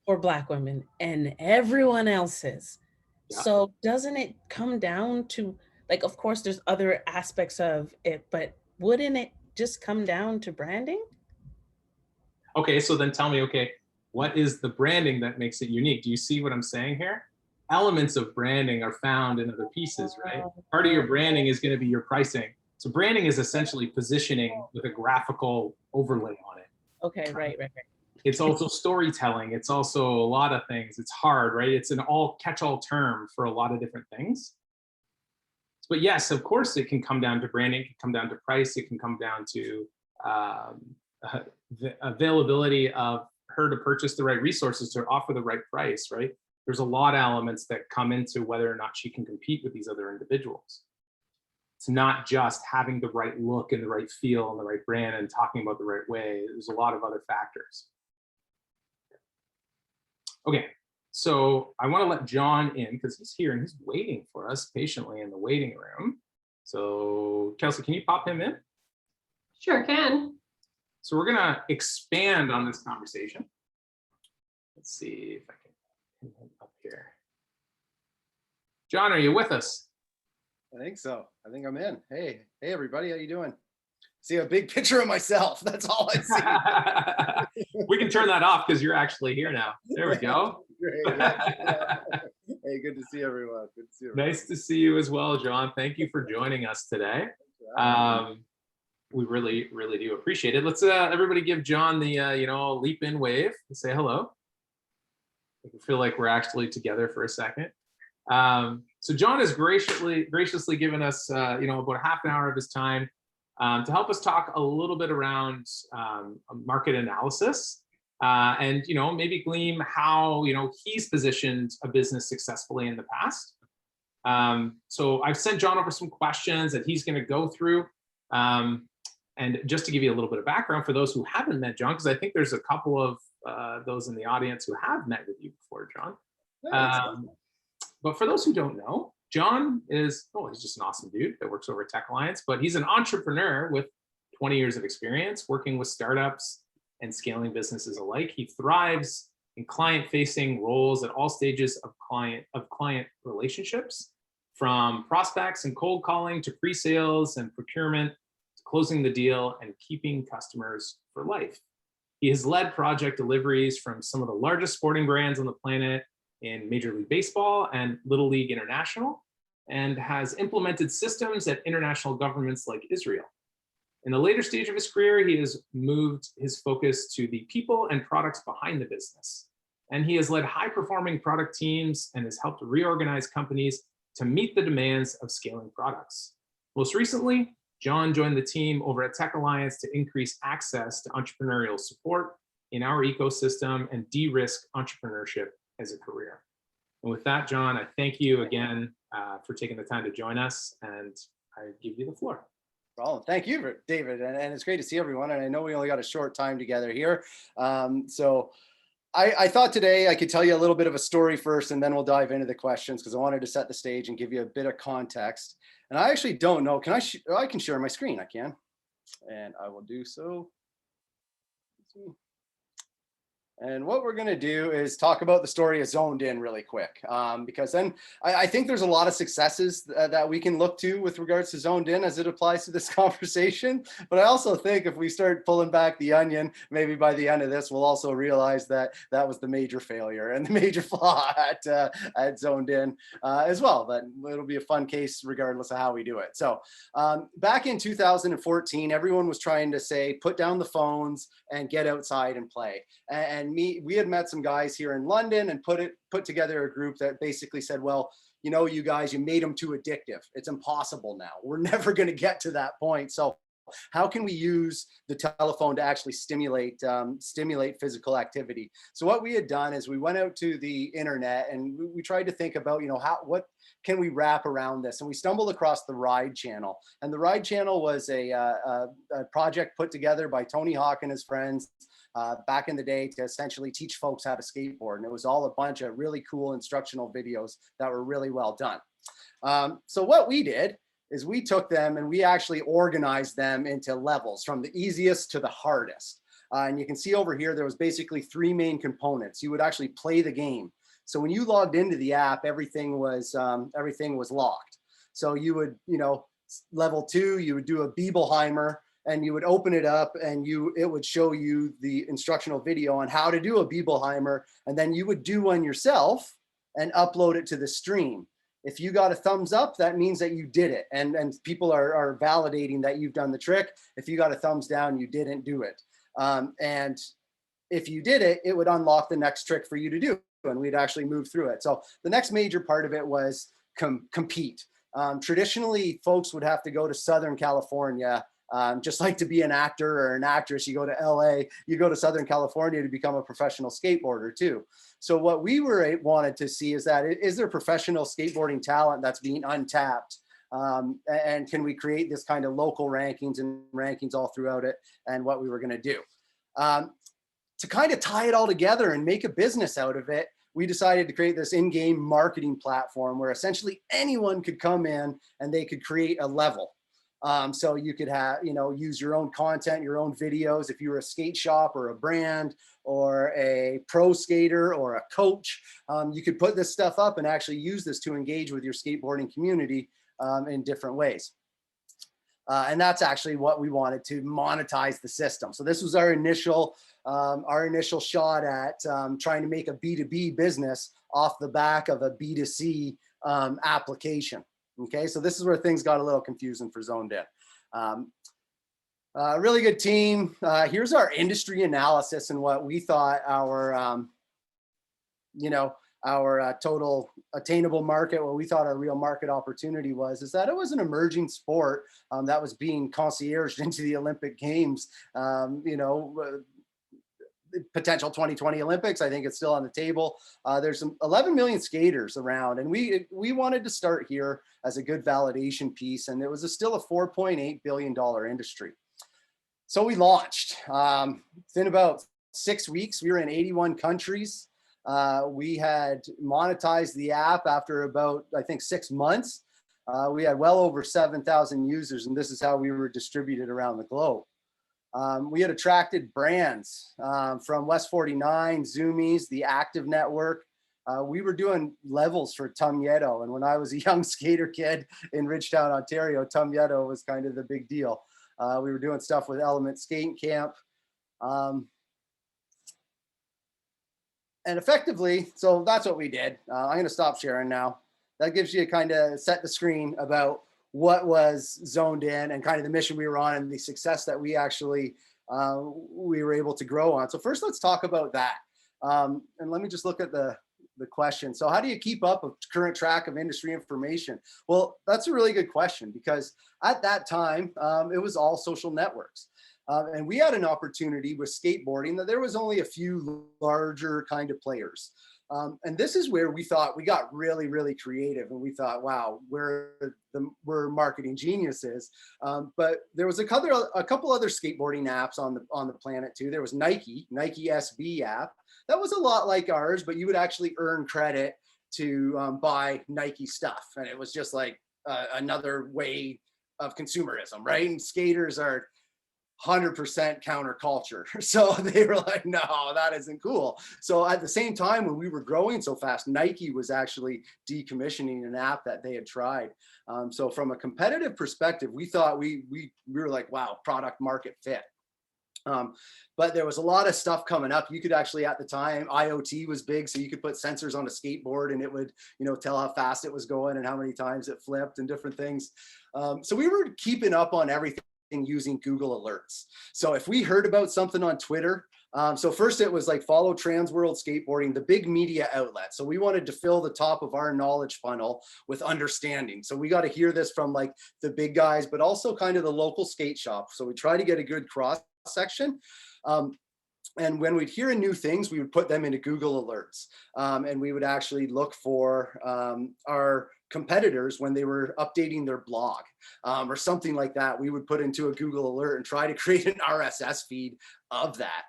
for Black women, and everyone else is. Yeah. So doesn't it come down to, like, of course there's other aspects of it, but wouldn't it just come down to branding? Okay, so then tell me, okay, what is the branding that makes it unique? Do you see what I'm saying here? Elements of branding are found in other pieces, right? Part of your branding is going to be your pricing. So branding is essentially positioning with a graphical overlay on it. Okay, right. It's also storytelling. It's also a lot of things. It's hard, right? It's an catch-all term for a lot of different things. But yes, of course, it can come down to branding. It can come down to price. It can come down to the availability of her to purchase the right resources to offer the right price, right? There's a lot of elements that come into whether or not she can compete with these other individuals. It's not just having the right look and the right feel and the right brand and talking about the right way. There's a lot of other factors. Okay, so I want to let John in because he's here and he's waiting for us patiently in the waiting room. So Kelsey, can you pop him in? Sure can. So we're going to expand on this conversation. Let's see if I can put him up here. John, are you with us? I think so. I think I'm in. Hey, everybody, how you doing? See a big picture of myself. That's all I see. We can turn that off because you're actually here now. There we go. Great. Yeah. Hey, good to see everyone. Good to see everyone. Nice to see you as well, John. Thank you for joining us today. We really, really do appreciate it. Let's everybody give John the leap in wave and say hello. I feel like we're actually together for a second. So John has graciously given us about half an hour of his time to help us talk a little bit around market analysis and maybe glean how he's positioned a business successfully in the past. So I've sent John over some questions that he's going to go through. And just to give you a little bit of background for those who haven't met John, because I think there's a couple of those in the audience who have met with you before, John. But for those who don't know, John is, he's just an awesome dude that works over at Tech Alliance, but he's an entrepreneur with 20 years of experience working with startups and scaling businesses alike. He thrives in client-facing roles at all stages of client relationships, from prospects and cold calling to pre-sales and procurement, to closing the deal and keeping customers for life. He has led project deliveries from some of the largest sporting brands on the planet in Major League Baseball and Little League International, and has implemented systems at international governments like Israel. In the later stage of his career, he has moved his focus to the people and products behind the business. And he has led high-performing product teams and has helped reorganize companies to meet the demands of scaling products. Most recently, John joined the team over at Tech Alliance to increase access to entrepreneurial support in our ecosystem and de-risk entrepreneurship as a career. And with that, John, I thank you again for taking the time to join us, and I give you the floor. Well, thank you, David, and it's great to see everyone. And I know we only got a short time together here, so I thought today I could tell you a little bit of a story first, and then we'll dive into the questions, because I wanted to set the stage and give you a bit of context. And I actually don't know. Can I can share my screen. I can, and I will do so. Let's see. And what we're going to do is talk about the story of Zoned In really quick, because then I think there's a lot of successes that we can look to with regards to Zoned In as it applies to this conversation. But I also think if we start pulling back the onion, maybe by the end of this, we'll also realize that that was the major failure and the major flaw at Zoned In as well. But it'll be a fun case regardless of how we do it. So back in 2014, everyone was trying to say, put down the phones and get outside and play. And we had met some guys here in London and put together a group that basically said, well, you guys, you made them too addictive. It's impossible now. We're never going to get to that point. So how can we use the telephone to actually stimulate physical activity? So what we had done is we went out to the internet and we tried to think about, what can we wrap around this? And we stumbled across the Ride Channel. And the Ride Channel was a project put together by Tony Hawk and his friends back in the day to essentially teach folks how to skateboard. And it was all a bunch of really cool instructional videos that were really well done. So what we did is we took them and we actually organized them into levels from the easiest to the hardest. And you can see over here, there was basically three main components. You would actually play the game. So when you logged into the app, everything was locked. So you would, level 2, you would do a Bibelheimer, and you would open it up and it would show you the instructional video on how to do a Bibelheimer. And then you would do one yourself and upload it to the stream. If you got a thumbs up, that means that you did it. And people are validating that you've done the trick. If you got a thumbs down, you didn't do it. And if you did it, it would unlock the next trick for you to do. And we'd actually move through it. So the next major part of it was compete. Traditionally, folks would have to go to Southern California. Just like to be an actor or an actress, you go to LA, you go to Southern California to become a professional skateboarder too. So what we wanted to see is that, is there professional skateboarding talent that's being untapped? And can we create this kind of local rankings and rankings all throughout it, and what we were going to do. To kind of tie it all together and make a business out of it, we decided to create this in-game marketing platform where essentially anyone could come in and they could create a level. So you could have, use your own content, your own videos. If you were a skate shop or a brand or a pro skater or a coach, you could put this stuff up and actually use this to engage with your skateboarding community in different ways. And that's actually what we wanted to monetize the system. So this was our initial shot at trying to make a B2B business off the back of a B2C application. Okay, so this is where things got a little confusing for Zoned In. Really good team. Here's our industry analysis and what we thought our, our total attainable market, what we thought our real market opportunity was, is that it was an emerging sport that was being concierged into the Olympic Games. Potential 2020 Olympics, I think it's still on the table. There's some 11 million skaters around, and we wanted to start here as a good validation piece, and it was still a $4.8 billion industry. So we launched. Within about 6 weeks, we were in 81 countries. We had monetized the app after about, I think, 6 months. We had well over 7,000 users, and this is how we were distributed around the globe. We had attracted brands from West 49, Zoomies, the Active Network. We were doing levels for Tum Yeto, and when I was a young skater kid in Ridgetown, Ontario, Tum Yeto was kind of the big deal. We were doing stuff with Element Skating Camp. And effectively, so that's what we did. I'm going to stop sharing now. That gives you kind of set the screen about what was Zoned In and kind of the mission we were on and the success that we actually we were able to grow on. So first, let's talk about that. And let me just look at the question. So how do you keep up a current track of industry information? Well, that's a really good question, because at that time, it was all social networks. And we had an opportunity with skateboarding that there was only a few larger kind of players. And this is where we thought we got really, really creative, and we thought, wow, we're marketing geniuses. But there was a couple other skateboarding apps on the planet too. There was Nike SB app. That was a lot like ours, but you would actually earn credit to buy Nike stuff. And it was just like another way of consumerism, right? And skaters are 100% counterculture. So they were like, no, that isn't cool. So at the same time, when we were growing so fast, Nike was actually decommissioning an app that they had tried. So from a competitive perspective, we thought we were like, wow, product market fit. But there was a lot of stuff coming up. You could actually, at the time, IoT was big, so you could put sensors on a skateboard and it would, tell how fast it was going and how many times it flipped and different things. So we were keeping up on everything using Google Alerts. So if we heard about something on Twitter, so first it was like follow Trans World Skateboarding, the big media outlet. So we wanted to fill the top of our knowledge funnel with understanding. So we got to hear this from like the big guys, but also kind of the local skate shop. So we try to get a good cross section. And when we'd hear new things, we would put them into Google Alerts. And we would actually look for our competitors when they were updating their blog or something like that. We would put into a Google Alert and try to create an RSS feed of that.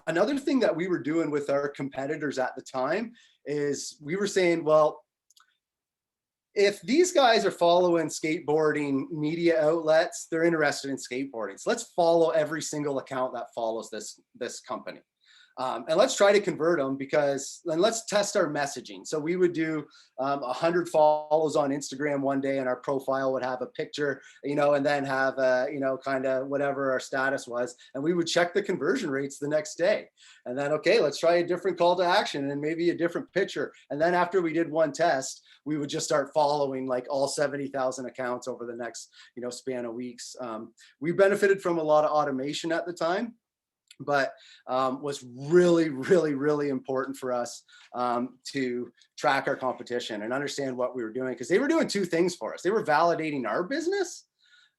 Another thing that we were doing with our competitors at the time is we were saying, well, if these guys are following skateboarding media outlets, they're interested in skateboarding. So let's follow every single account that follows this company. And let's try to convert them, because then let's test our messaging. So we would do 100 follows on Instagram one day, and our profile would have a picture, and then have kind of whatever our status was. And we would check the conversion rates the next day. And then, okay, let's try a different call to action and maybe a different picture. And then after we did one test, we would just start following like all 70,000 accounts over the next, span of weeks. We benefited from a lot of automation at the time, but was really, really, really important for us to track our competition and understand what we were doing, because they were doing two things for us. They were validating our business.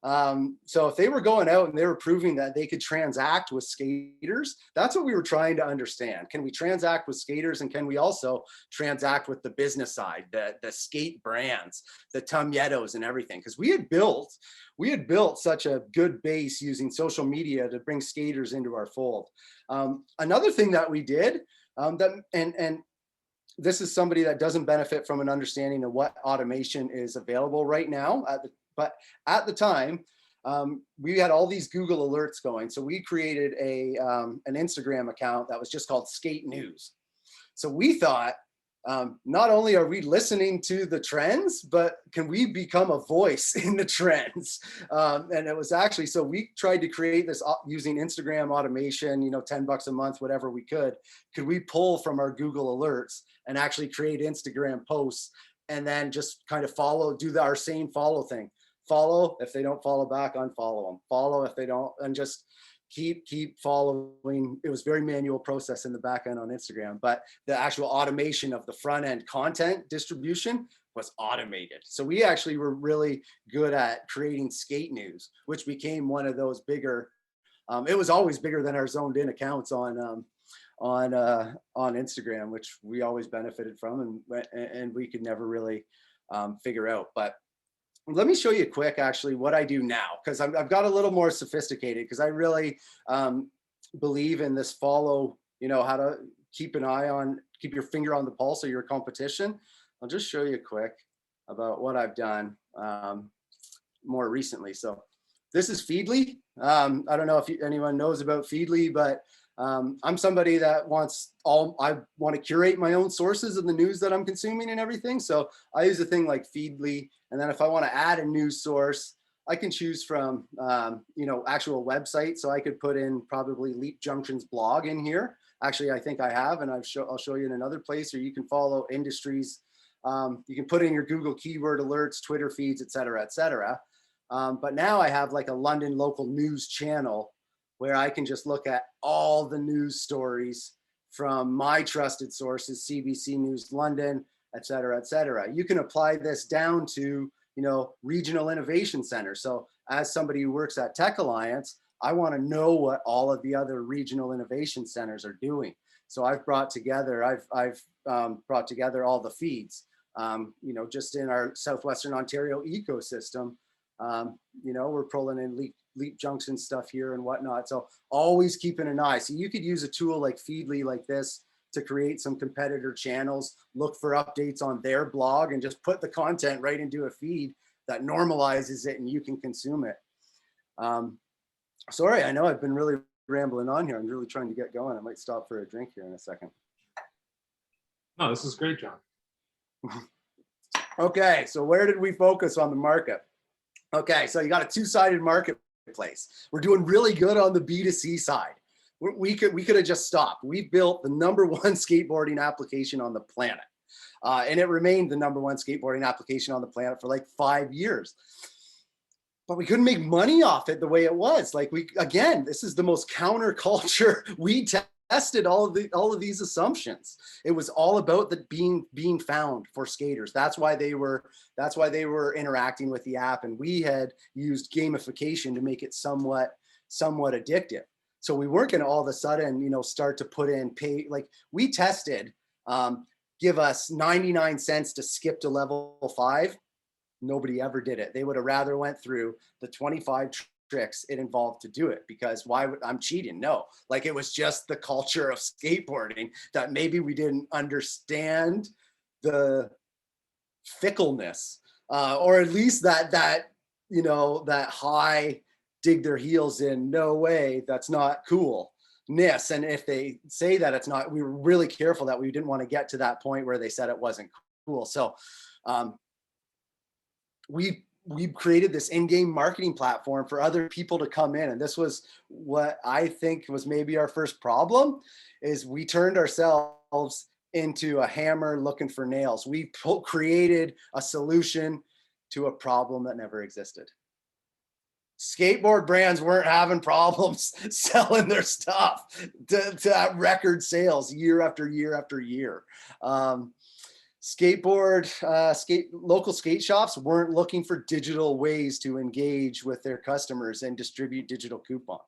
So if they were going out and they were proving that they could transact with skaters, that's what we were trying to understand. Can we transact with skaters, and can we also transact with the business side, the skate brands, the Tum Yetos and everything? Because we had built such a good base using social media to bring skaters into our fold. Another thing that we did, and this is somebody that doesn't benefit from an understanding of what automation is available right now, but at the time, we had all these Google alerts going. So we created an Instagram account that was just called Skate News. So we thought, not only are we listening to the trends, but can we become a voice in the trends? And it was actually, so we tried to create this using Instagram automation, you know, $10 a month, whatever we could we pull from our Google alerts and actually create Instagram posts and then just kind of do our same follow thing. Follow, if they don't follow back, unfollow them. Follow if they don't, and just keep following. It was very manual process in the back end on Instagram, but the actual automation of the front end content distribution was automated. So we actually were really good at creating skate news, which became one of those bigger, it was always bigger than our zoned in accounts on Instagram, which we always benefited from and we could never really figure out. But let me show you quick, actually, what I do now, because I've got a little more sophisticated, because I really believe in this follow, you know, how to keep your finger on the pulse of your competition. I'll just show you quick about what I've done more recently. So this is Feedly. I don't know if anyone knows about Feedly, but I'm somebody that I want to curate my own sources of the news that I'm consuming and everything. So I use a thing like Feedly. And then if I want to add a news source, I can choose from, you know, actual website. So I could put in probably Leap Junction's blog in here. Actually, I think I have, and I'll show you in another place, or you can follow industries. You can put in your Google keyword alerts, Twitter feeds, et cetera, et cetera. But now I have like a London local news channel where I can just look at all the news stories from my trusted sources, CBC News London, et cetera, et cetera. You can apply this down to, you know, regional innovation centers. So as somebody who works at Tech Alliance, I want to know what all of the other regional innovation centers are doing. So I've brought together all the feeds, you know, just in our Southwestern Ontario ecosystem. You know, we're pulling in Leap Junction stuff here and whatnot. So always keeping an eye. So you could use a tool like Feedly like this to create some competitor channels, look for updates on their blog, and just put the content right into a feed that normalizes it and you can consume it. Sorry, I know I've been really rambling on here. I'm really trying to get going. I might stop for a drink here in a second. No, this is great, John. Okay, so where did we focus on the market? Okay, so you got a two-sided marketplace. We're doing really good on the B2C side. We could have just stopped. We built the #1 skateboarding application on the planet. And it remained the #1 skateboarding application on the planet for like 5 years. But we couldn't make money off it the way it was. Like again, this is the most counterculture. We tested all of these assumptions. It was all about the being found for skaters. That's why they were interacting with the app, and we had used gamification to make it somewhat addictive. So we weren't going to all of a sudden, you know, start to put in pay. Like we tested, give us 99 cents to skip to level 5. Nobody ever did it. They would have rather went through the 25 tricks it involved to do it, because why would I'm cheating? No, like it was just the culture of skateboarding that maybe we didn't understand the fickleness, or at least that you know, that high dig their heels in, no way, that's not coolness. And if they say that it's not, we were really careful that we didn't want to get to that point where they said it wasn't cool. So we created this in-game marketing platform for other people to come in. And this was what I think was maybe our first problem, is we turned ourselves into a hammer looking for nails. We created a solution to a problem that never existed. Skateboard brands weren't having problems selling their stuff to record sales year after year after year. Local skate shops weren't looking for digital ways to engage with their customers and distribute digital coupons.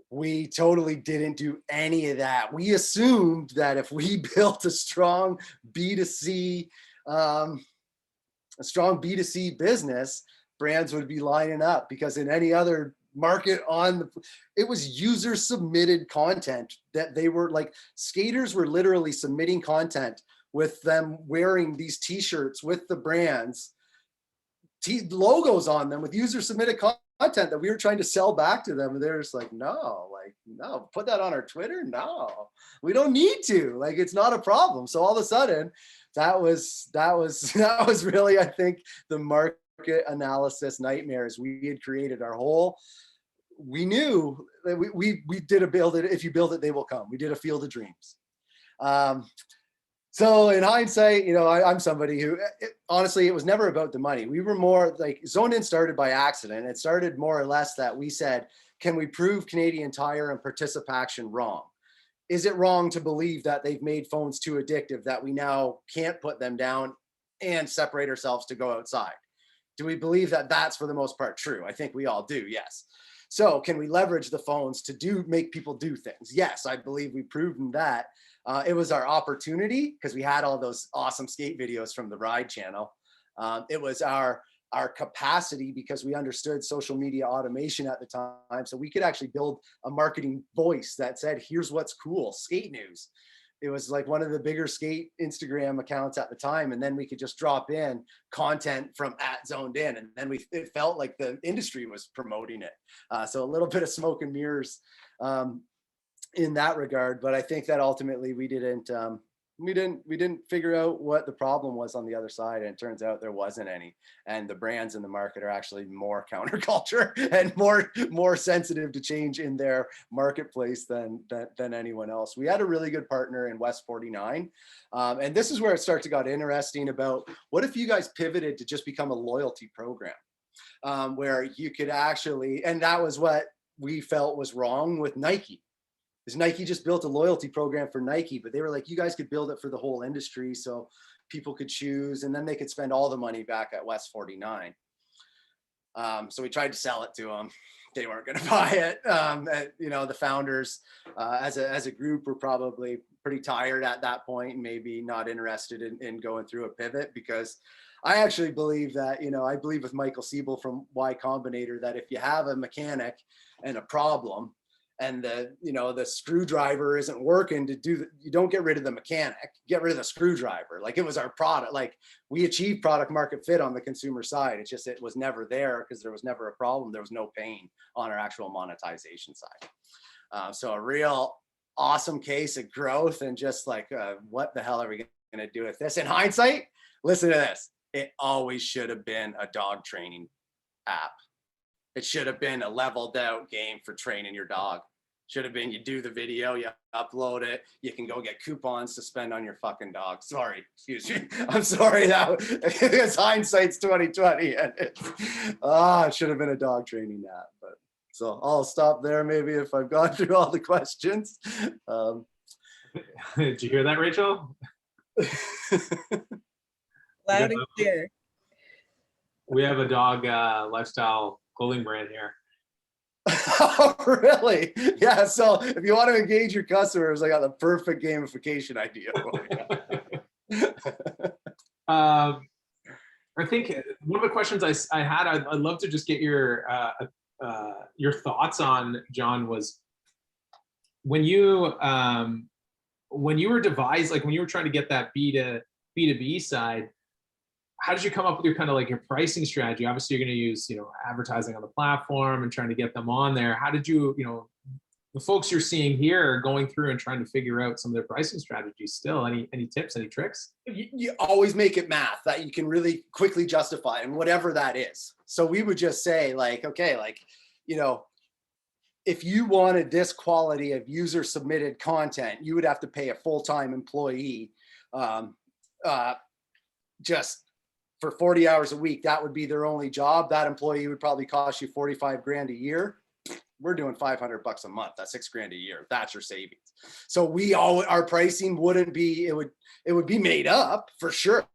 We totally didn't do any of that. We assumed that if we built a strong B2C business, brands would be lining up, because in any other market it was user submitted content that they were like, skaters were literally submitting content with them wearing these t-shirts with the brands logos on them with user submitted content that we were trying to sell back to them. And they're just like, no, no, put that on our Twitter. No, we don't need to. Like, it's not a problem. So all of a sudden, that was really, I think, the market analysis nightmares. We had created our whole. We knew that we did a build it. If you build it, they will come. We did a field of dreams. So in hindsight, I'm somebody who, honestly, it was never about the money. We were more like, Zoned In started by accident. It started more or less that we said, can we prove Canadian Tire and Participaction wrong? Is it wrong to believe that they've made phones too addictive that we now can't put them down and separate ourselves to go outside? Do we believe that that's for the most part true? I think we all do, yes. So can we leverage the phones to make people do things? Yes, I believe we've proven that. It was our opportunity because we had all those awesome skate videos from the Ride channel. It was our capacity because we understood social media automation at the time. So we could actually build a marketing voice that said, here's what's cool, skate news. It was like one of the bigger skate Instagram accounts at the time. And then we could just drop in content from @Zoned In. And then it felt like the industry was promoting it. So a little bit of smoke and mirrors in that regard. But I think that ultimately we didn't figure out what the problem was on the other side. And it turns out there wasn't any. And the brands in the market are actually more counterculture and more sensitive to change in their marketplace than anyone else. We had a really good partner in West 49. And this is where it starts to get interesting about what if you guys pivoted to just become a loyalty program where you could actually, and that was what we felt was wrong with Nike. Is Nike just built a loyalty program for Nike, but they were like, you guys could build it for the whole industry so people could choose and then they could spend all the money back at West 49. So we tried to sell it to them. They weren't going to buy it. The founders as a group were probably pretty tired at that point and maybe not interested in going through a pivot, because I actually believe that, I believe with Michael Siebel from Y Combinator that if you have a mechanic and a problem, and the screwdriver isn't working you don't get rid of the mechanic, get rid of the screwdriver. Like, it was our product. Like, we achieved product market fit on the consumer side. It's just, it was never there because there was never a problem. There was no pain on our actual monetization side. So a real awesome case of growth and just like, what the hell are we going to do with this? In hindsight, listen to this. It always should have been a dog training app. It should have been a leveled out game for training your dog. Should have been, you do the video, you upload it, you can go get coupons to spend on your fucking dog. Sorry, excuse me. I'm sorry, it's hindsight's 2020. And it should have been a dog training app. But so I'll stop there maybe if I've gone through all the questions. Did you hear that, Rachel? Loud and clear. We have a dog lifestyle clothing brand here. Oh, really? Yeah. So if you want to engage your customers, I got the perfect gamification idea. I think one of the questions I had, I'd love to just get your thoughts on, John, was when you were devised, like when you were trying to get that B2B side, how did you come up with your pricing strategy? Obviously, you're going to use, advertising on the platform and trying to get them on there. How did you, the folks you're seeing here are going through and trying to figure out some of their pricing strategies still? Any tips, any tricks? You always make it math that you can really quickly justify, and whatever that is. So we would just say if you wanted this quality of user submitted content, you would have to pay a full-time employee just for 40 hours a week. That would be their only job. That employee would probably cost you 45 grand a year. We're doing $500 a month. That's $6 grand a year. That's your savings. So our pricing wouldn't be, it would be made up for sure,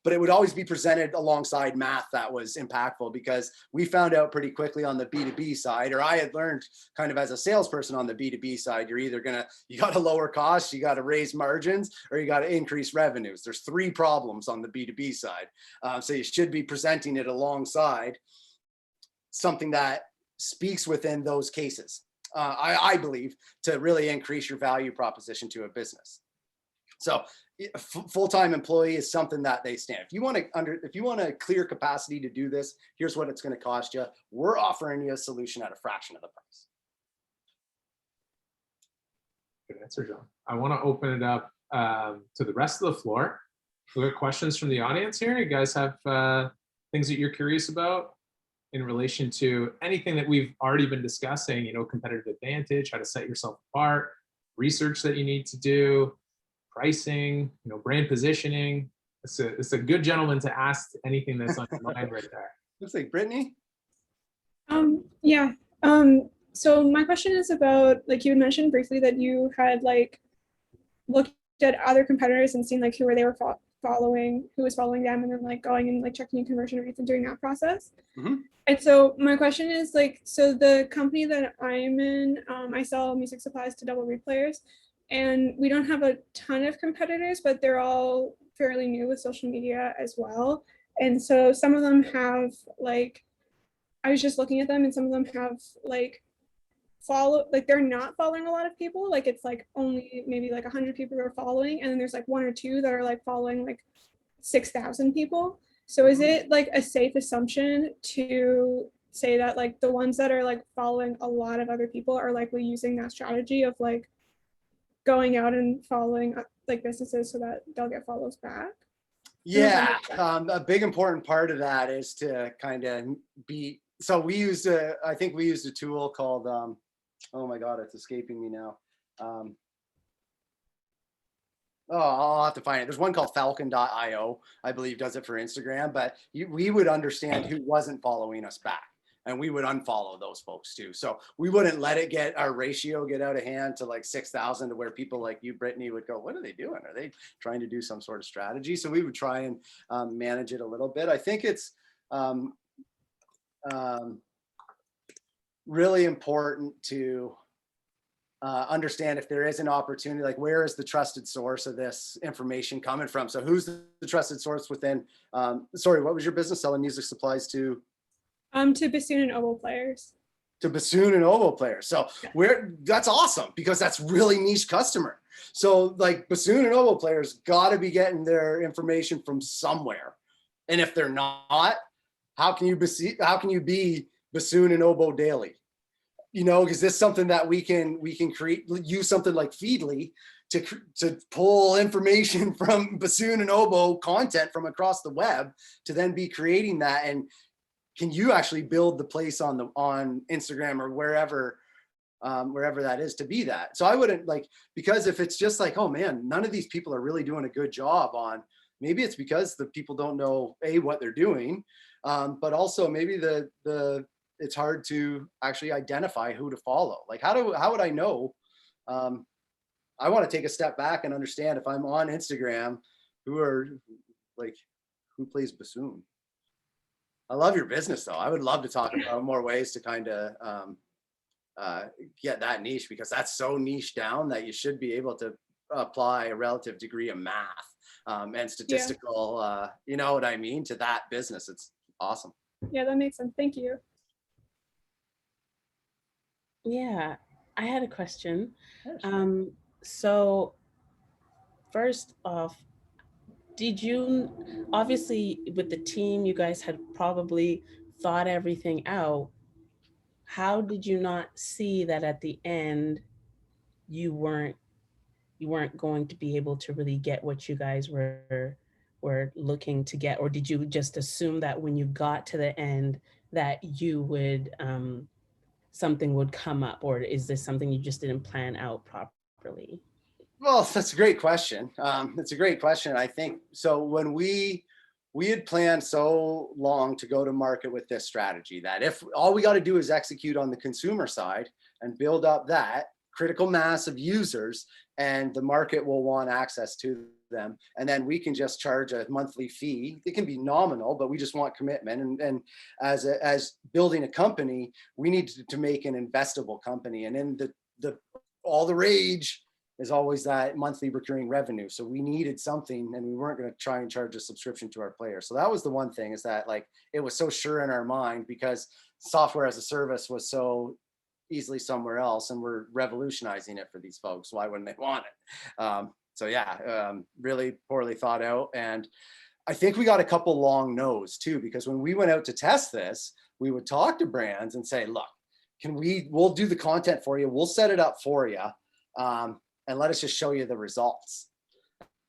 but it would always be presented alongside math that was impactful, because we found out pretty quickly on the B2B side, or I had learned kind of as a salesperson on the B2B side, you're either you got to lower costs, you got to raise margins, or you got to increase revenues. There's 3 problems on the B2B side. So you should be presenting it alongside something that speaks within those cases, I believe, to really increase your value proposition to a business. So full-time employee is something that they stand. If you want a clear capacity to do this, here's what it's going to cost you. We're offering you a solution at a fraction of the price. answer, John. I want to open it up to the rest of the floor. We have questions from the audience here. You guys have things that you're curious about in relation to anything that we've already been discussing, competitive advantage, how to set yourself apart, research that you need to do, pricing, brand positioning. It's a good gentleman to ask anything that's on your mind right there. Looks like Brittany. Yeah. So my question is about, like, you had mentioned briefly that you had like looked at other competitors and seen like who they were following, who was following them, and then like going and like checking conversion rates and doing that process. Mm-hmm. And so my question is like, so the company that I'm in, I sell music supplies to double reed players, and we don't have a ton of competitors, but they're all fairly new with social media as well. And so some of them have like, I was just looking at them, and some of them have like they're not following a lot of people. Like it's like only maybe like 100 people are following, and then there's like 1 or 2 that are like following like 6,000 people. So is it like a safe assumption to say that like the ones that are like following a lot of other people are likely using that strategy of like going out and following like businesses so that they'll get follows back? Yeah, a big important part of that is to kind of be, so I think we used a tool called, oh my God, it's escaping me now. I'll have to find it. There's one called falcon.io, I believe does it for Instagram, but we would understand who wasn't following us back, and we would unfollow those folks too. So we wouldn't let it get our ratio get out of hand to like 6,000 to where people like you, Brittany, would go, what are they doing? Are they trying to do some sort of strategy? So we would try and manage it a little bit. I think it's really important to understand if there is an opportunity, like where is the trusted source of this information coming from? So who's the trusted source within, sorry, what was your business, selling music supplies to? To bassoon and oboe players. To bassoon and oboe players. So that's awesome, because that's really niche customer. So like bassoon and oboe players got to be getting their information from somewhere. And if they're not, how can you be bassoon and oboe daily? Because this is something that we can create, use something like Feedly to pull information from bassoon and oboe content from across the web to then be creating that. And can you actually build the place on Instagram or wherever that is to be that? So I wouldn't because if it's just like, oh man, none of these people are really doing a good job on, maybe it's because the people don't know what they're doing, but also maybe it's hard to actually identify who to follow. Like how would I know? I want to take a step back and understand if I'm on Instagram, who plays bassoon. I love your business though. I would love to talk about more ways to kind of get that niche, because that's so niche down that you should be able to apply a relative degree of math and statistical, you know what I mean, to that business. It's awesome. Yeah, that makes sense. Thank you. Yeah, I had a question. So first off, did you, obviously with the team, you guys had probably thought everything out. How did you not see that at the end you weren't going to be able to really get what you guys were looking to get? Or did you just assume that when you got to the end that you would something would come up? Or is this something you just didn't plan out properly? Well, that's a great question. It's a great question. I think so. When we had planned so long to go to market with this strategy, that if all we got to do is execute on the consumer side and build up that critical mass of users, and the market will want access to them, and then we can just charge a monthly fee. It can be nominal, but we just want commitment. And as building a company, we need to make an investable company. And in all the rage is always that monthly recurring revenue. So we needed something, and we weren't going to try and charge a subscription to our players. So that was the one thing, is that it was so sure in our mind, because software as a service was so easily somewhere else, and we're revolutionizing it for these folks. Why wouldn't they want it? So yeah, really poorly thought out. And I think we got a couple long no's too, because when we went out to test this, we would talk to brands and say, look, we'll do the content for you. We'll set it up for you. and let us just show you the results.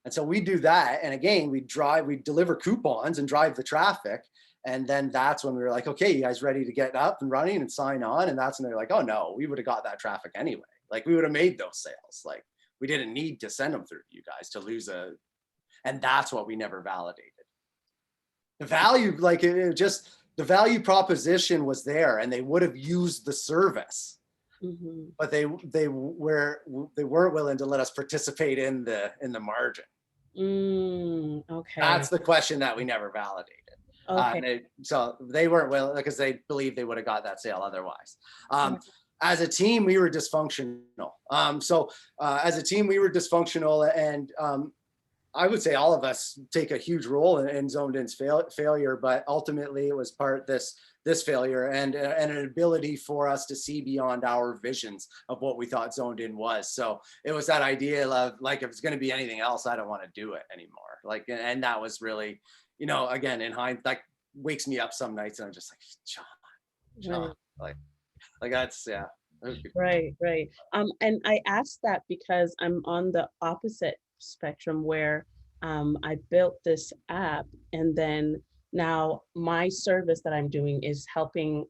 And so we do that. And again, we deliver coupons and drive the traffic. And then that's when we were like, okay, you guys ready to get up and running and sign on? And that's when they're like, oh no, we would have got that traffic anyway. Like we would have made those sales. Like we didn't need to send them through you guys to lose and that's what we never validated. The value, like the value proposition was there and they would have used the service. Mhm. But they weren't willing to let us participate in the margin. Okay. That's the question that we never validated. Okay. So they weren't willing because they believed they would have got that sale otherwise. As a team, we were dysfunctional. As a team, we were dysfunctional, and I would say all of us take a huge role in Zoned In's failure, but ultimately it was this failure and an ability for us to see beyond our visions of what we thought Zoned In was. So it was that idea of like, if it's going to be anything else, I don't want to do it anymore. Like, and that was really, again, in hindsight, like wakes me up some nights and I'm just like, John, like that's, yeah. Right. And I asked that because I'm on the opposite spectrum where I built this app, and then now my service that I'm doing is helping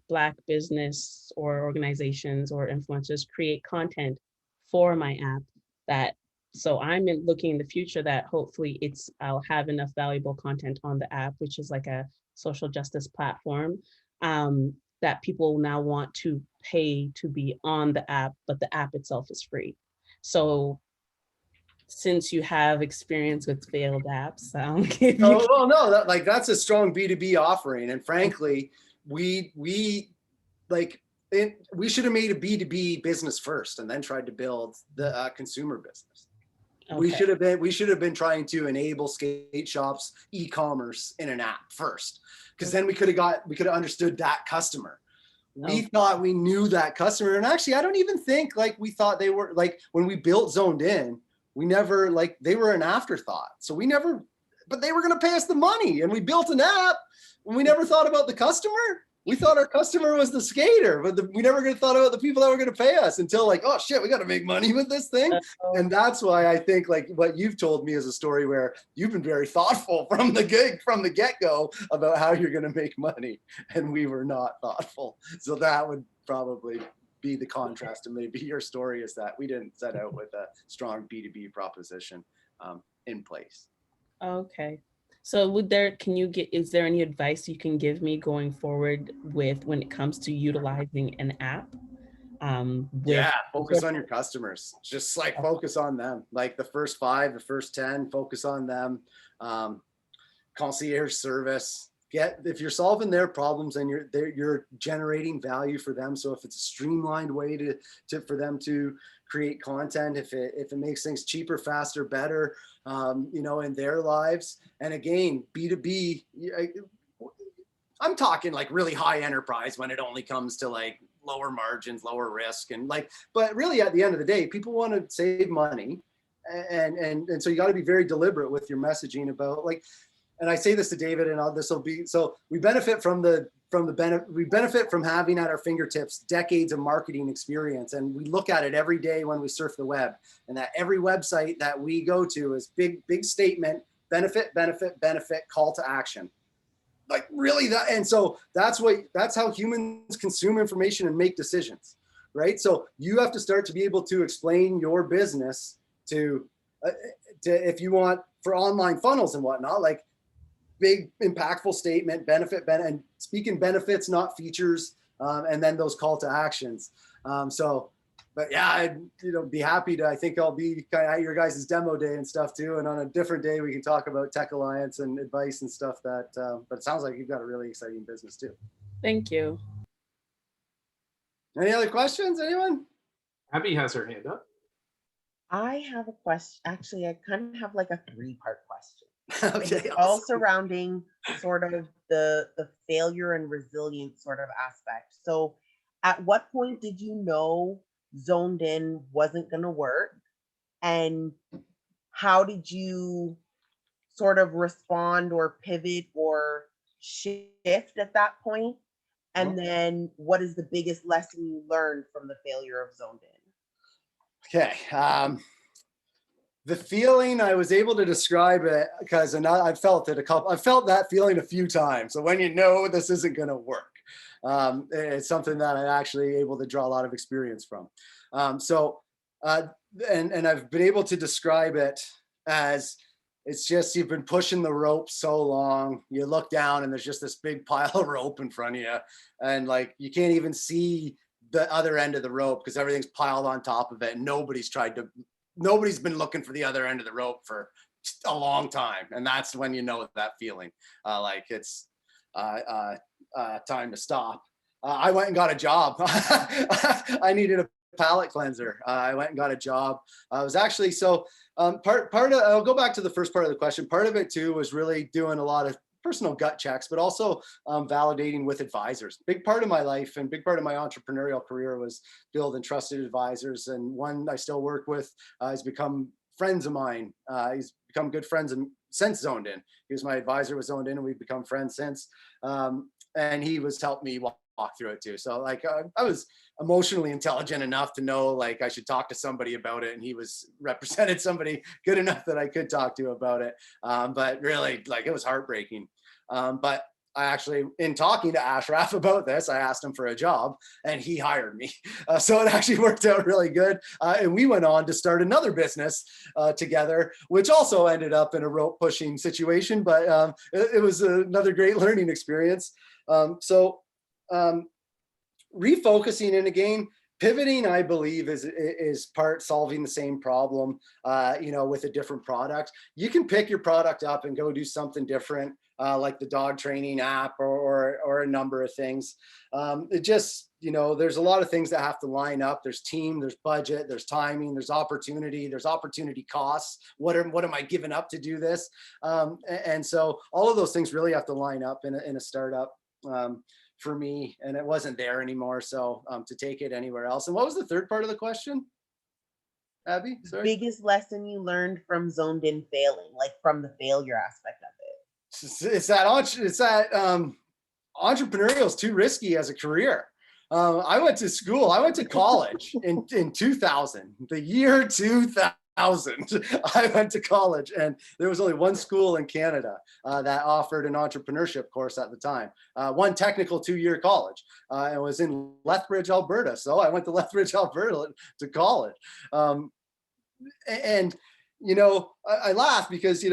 Black business or organizations or influencers create content for my app. So I'm looking in the future that hopefully I'll have enough valuable content on the app, which is like a social justice platform, that people now want to pay to be on the app, but the app itself is free. So since you have experience with failed apps, that's a strong B2B offering. And frankly, we should have made a B2B business first and then tried to build the consumer business. Okay. We should have been trying to enable skate shops e-commerce in an app first, because then we could have understood that customer. We thought we knew that customer, and actually, I don't even think we thought they were when we built Zoned In. We never they were an afterthought. So but they were going to pay us the money, and we built an app, and we never thought about the customer. We thought our customer was the skater, but we never thought about the people that were going to pay us until oh shit, we got to make money with this thing. And that's why I think what you've told me is a story where you've been very thoughtful from the get-go about how you're going to make money, and we were not thoughtful. So that would probably be the contrast to maybe your story, is that we didn't set out with a strong B2B proposition in place. Okay. So is there any advice you can give me going forward when it comes to utilizing an app? Focus on your customers. Just focus on them. Like the first 5, the first 10, focus on them. Concierge service. If you're solving their problems and you're generating value for them. So if it's a streamlined way for them to create content, if it makes things cheaper, faster, better, in their lives. And again, B2B, I'm talking really high enterprise when it only comes to lower margins, lower risk, and but really at the end of the day, people want to save money, and so you got to be very deliberate with your messaging about and I say this to David, and this will be, so we benefit from having at our fingertips decades of marketing experience, and we look at it every day when we surf the web, and that every website that we go to is big statement, benefit, call to action. Really that, and so that's how humans consume information and make decisions, right? So you have to start to be able to explain your business to if you want, for online funnels and whatnot, big impactful statement, benefit, and speaking benefits, not features, and then those call to actions. But yeah, I'd be happy to. I think I'll be kind of at your guys' demo day and stuff too, and on a different day we can talk about Tech Alliance and advice and stuff. But it sounds like you've got a really exciting business too. Thank you. Any other questions? Anyone? Abby has her hand up. I have a question. Actually, I kind of have a 3-part question. Okay. All surrounding sort of the failure and resilience sort of aspect. So at what point did you know Zoned In wasn't going to work? And how did you sort of respond or pivot or shift at that point? And then what is the biggest lesson you learned from the failure of Zoned In? Okay. The feeling, I was able to describe it because I felt it I felt that feeling a few times. So when you know this isn't going to work, it's something that I'm actually able to draw a lot of experience from. And I've been able to describe it as, it's just, you've been pushing the rope so long, you look down and there's just this big pile of rope in front of you. And like, you can't even see the other end of the rope because everything's piled on top of it. And nobody's been looking for the other end of the rope for a long time. And that's when you know that feeling, like it's time to stop. I went and got a job. I needed a palate cleanser. I went and got a job. I was actually, part of, I'll go back to the first part of the question. Part of it too was really doing a lot of personal gut checks, but also validating with advisors. Big part of my life and big part of my entrepreneurial career was building trusted advisors. And one I still work with has become friends of mine. He's become good friends since Zoned In. He was my advisor with Zoned In, and we've become friends since. And he was helped me walk through it too. So like I was emotionally intelligent enough to know like I should talk to somebody about it, and he represented somebody good enough that I could talk to about it. But really, like, it was heartbreaking. But I actually, in talking to Ashraf about this, I asked him for a job and he hired me. So it actually worked out really good. And we went on to start another business together, which also ended up in a rope pushing situation, but it was another great learning experience. Refocusing, and again, pivoting, I believe is part solving the same problem, with a different product. You can pick your product up and go do something different, like the dog training app or a number of things. It just, there's a lot of things that have to line up. There's team, there's budget, there's timing, there's opportunity costs. What am I giving up to do this? And so all of those things really have to line up in a startup. For me, and it wasn't there anymore. So to take it anywhere else. And what was the third part of the question, Abby? Sorry. Biggest lesson you learned from Zoned In failing, like from the failure aspect of it? It's that entrepreneurial is too risky as a career. I went to college in 2000, the year 2000. I went to college, and there was only one school in Canada that offered an entrepreneurship course at the time. One technical 2-year college. It was in Lethbridge, Alberta. So I went to Lethbridge, Alberta to college. I laugh because,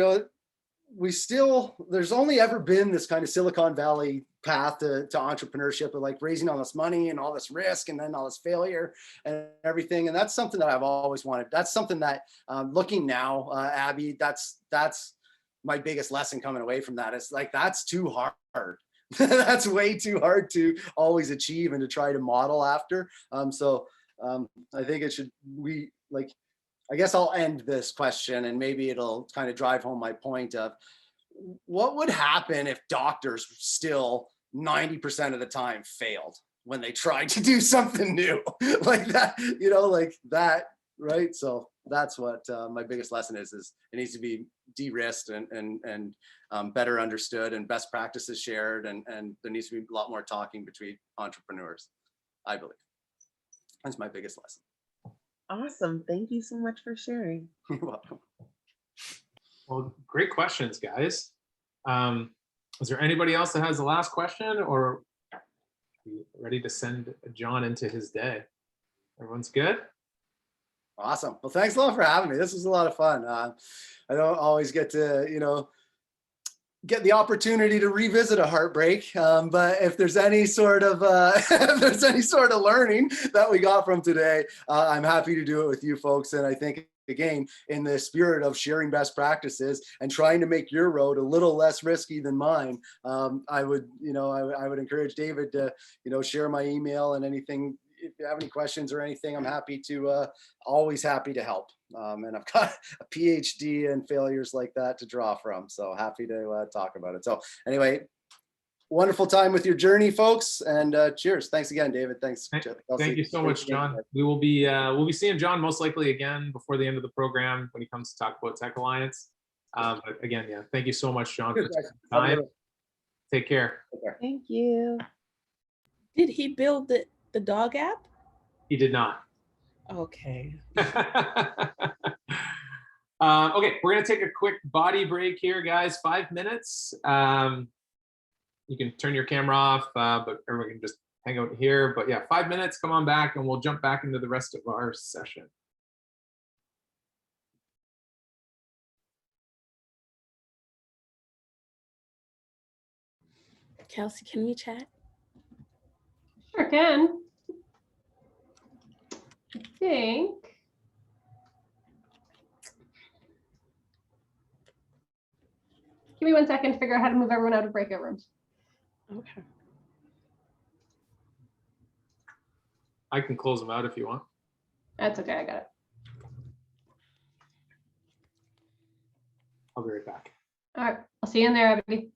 there's only ever been this kind of Silicon Valley path to entrepreneurship, of like raising all this money and all this risk and then all this failure and everything. And that's something that I've always wanted. That's something that looking now, Abby, that's my biggest lesson coming away from that. It's like, that's too hard. That's way too hard to always achieve and to try to model after. I think I guess I'll end this question, and maybe it'll kind of drive home my point of what would happen if doctors still 90% of the time failed when they tried to do something new like that, like that, right? So that's what my biggest lesson is it needs to be de-risked and better understood, and best practices shared, and there needs to be a lot more talking between entrepreneurs, I believe. That's my biggest lesson. Awesome. Thank you so much for sharing. You're welcome. Well, great questions, guys. Is there anybody else that has the last question, or are you ready to send John into his day? Everyone's good? Awesome. Well, thanks a lot for having me. This was a lot of fun. I don't always get to, get the opportunity to revisit a heartbreak. But if there's any sort of learning that we got from today, I'm happy to do it with you folks. And I think, again, in the spirit of sharing best practices and trying to make your road a little less risky than mine, I would encourage David to, share my email, and anything. If you have any questions or anything, I'm always happy to help. And I've got a PhD in failures like that to draw from. So happy to talk about it. So anyway, wonderful time with your journey, folks. And cheers. Thanks again, David. Thanks. Thank you so much, John. We'll be seeing John most likely again before the end of the program when he comes to talk about Tech Alliance. But again, thank you so much, John, for your time. Take care. Thank you. Did he build the dog app? He did not. Okay. Okay, we're gonna take a quick body break here, guys. 5 minutes. You can turn your camera off, but everyone can just hang out here. But yeah, 5 minutes. Come on back, and we'll jump back into the rest of our session. Kelsey, can we chat? Sure can. I think. Give me 1 second to figure out how to move everyone out of breakout rooms. Okay. I can close them out if you want. That's okay, I got it. I'll be right back. All right, I'll see you in there, everybody.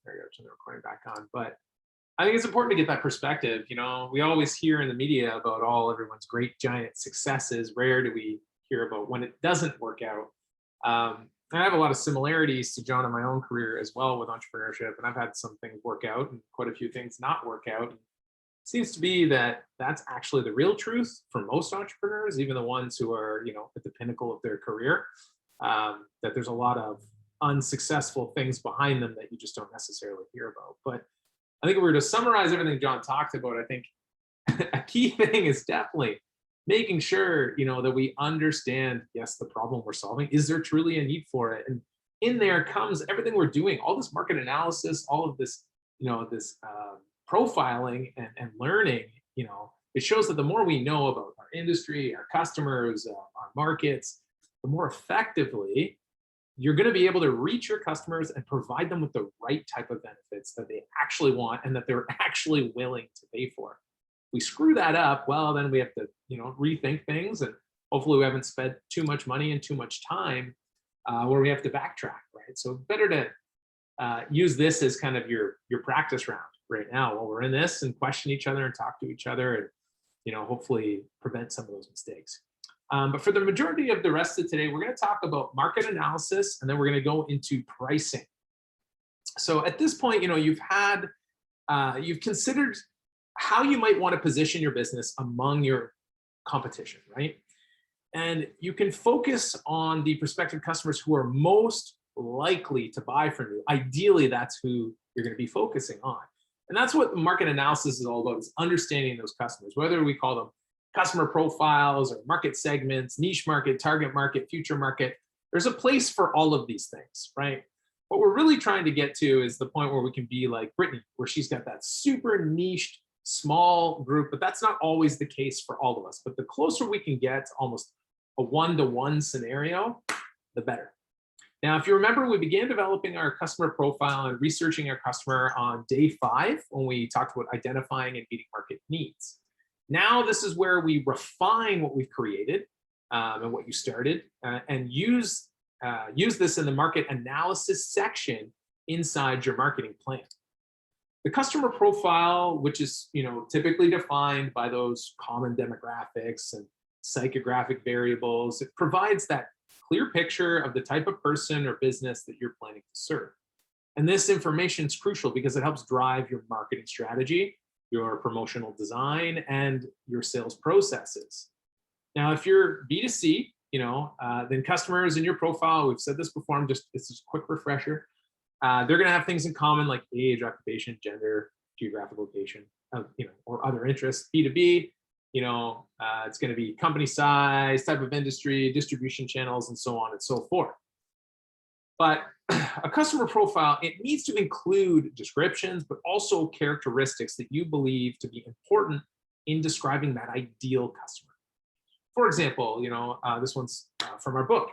There you go, turn the recording back on. But I think it's important to get that perspective. You know, we always hear in the media about all everyone's great giant successes. Rare do we hear about when it doesn't work out. I have a lot of similarities to John in my own career as well with entrepreneurship, and I've had some things work out and quite a few things not work out. It seems to be that that's actually the real truth for most entrepreneurs, even the ones who are, you know, at the pinnacle of their career. That there's a lot of unsuccessful things behind them that you just don't necessarily hear about. But I think if we were to summarize everything John talked about, I think a key thing is definitely making sure, you know, that we understand, yes, the problem we're solving. Is there truly a need for it? And in there comes everything we're doing, all this market analysis, all of this, you know, this profiling and learning, it shows that the more we know about our industry, our customers, our markets, the more effectively you're going to be able to reach your customers and provide them with the right type of benefits that they actually want and that they're actually willing to pay for. If we screw that up, well, then we have to, rethink things, and hopefully we haven't spent too much money and too much time where we have to backtrack, right? So better to use this as kind of your practice round right now while we're in this, and question each other and talk to each other, and hopefully prevent some of those mistakes. But for the majority of the rest of today, we're going to talk about market analysis, and then we're going to go into pricing. So at this point, you've considered how you might want to position your business among your competition, right? And you can focus on the prospective customers who are most likely to buy from you. Ideally, that's who you're going to be focusing on. And that's what market analysis is all about, is understanding those customers, whether we call them customer profiles or market segments, niche market, target market, future market. There's a place for all of these things, right? What we're really trying to get to is the point where we can be like Brittany, where she's got that super niched, small group, but that's not always the case for all of us. But the closer we can get to almost a one-to-one scenario, the better. Now, if you remember, we began developing our customer profile and researching our customer on day 5 when we talked about identifying and meeting market needs. Now, this is where we refine what we've created and what you started, and use this in the market analysis section inside your marketing plan. The customer profile, which is typically defined by those common demographics and psychographic variables, it provides that clear picture of the type of person or business that you're planning to serve. And this information is crucial because it helps drive your marketing strategy, your promotional design, and your sales processes. Now, if you're B2C, then customers in your profile, we've said this before, this is a quick refresher, they're going to have things in common like age, occupation, gender, geographic location, or other interests. B2B, it's going to be company size, type of industry, distribution channels, and so on and so forth. But a customer profile, it needs to include descriptions, but also characteristics that you believe to be important in describing that ideal customer. For example, this one's from our book.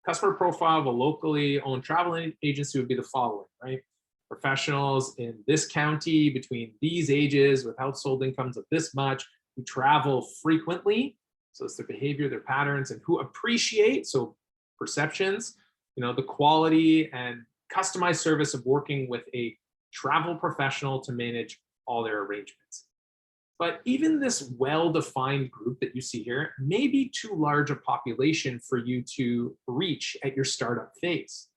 Customer profile of a locally owned travel agency would be the following, right? Professionals in this county between these ages with household incomes of this much, who travel frequently, so it's their behavior, their patterns, and who appreciate, so perceptions, the quality and customized service of working with a travel professional to manage all their arrangements. But even this well-defined group that you see here may be too large a population for you to reach at your startup phase.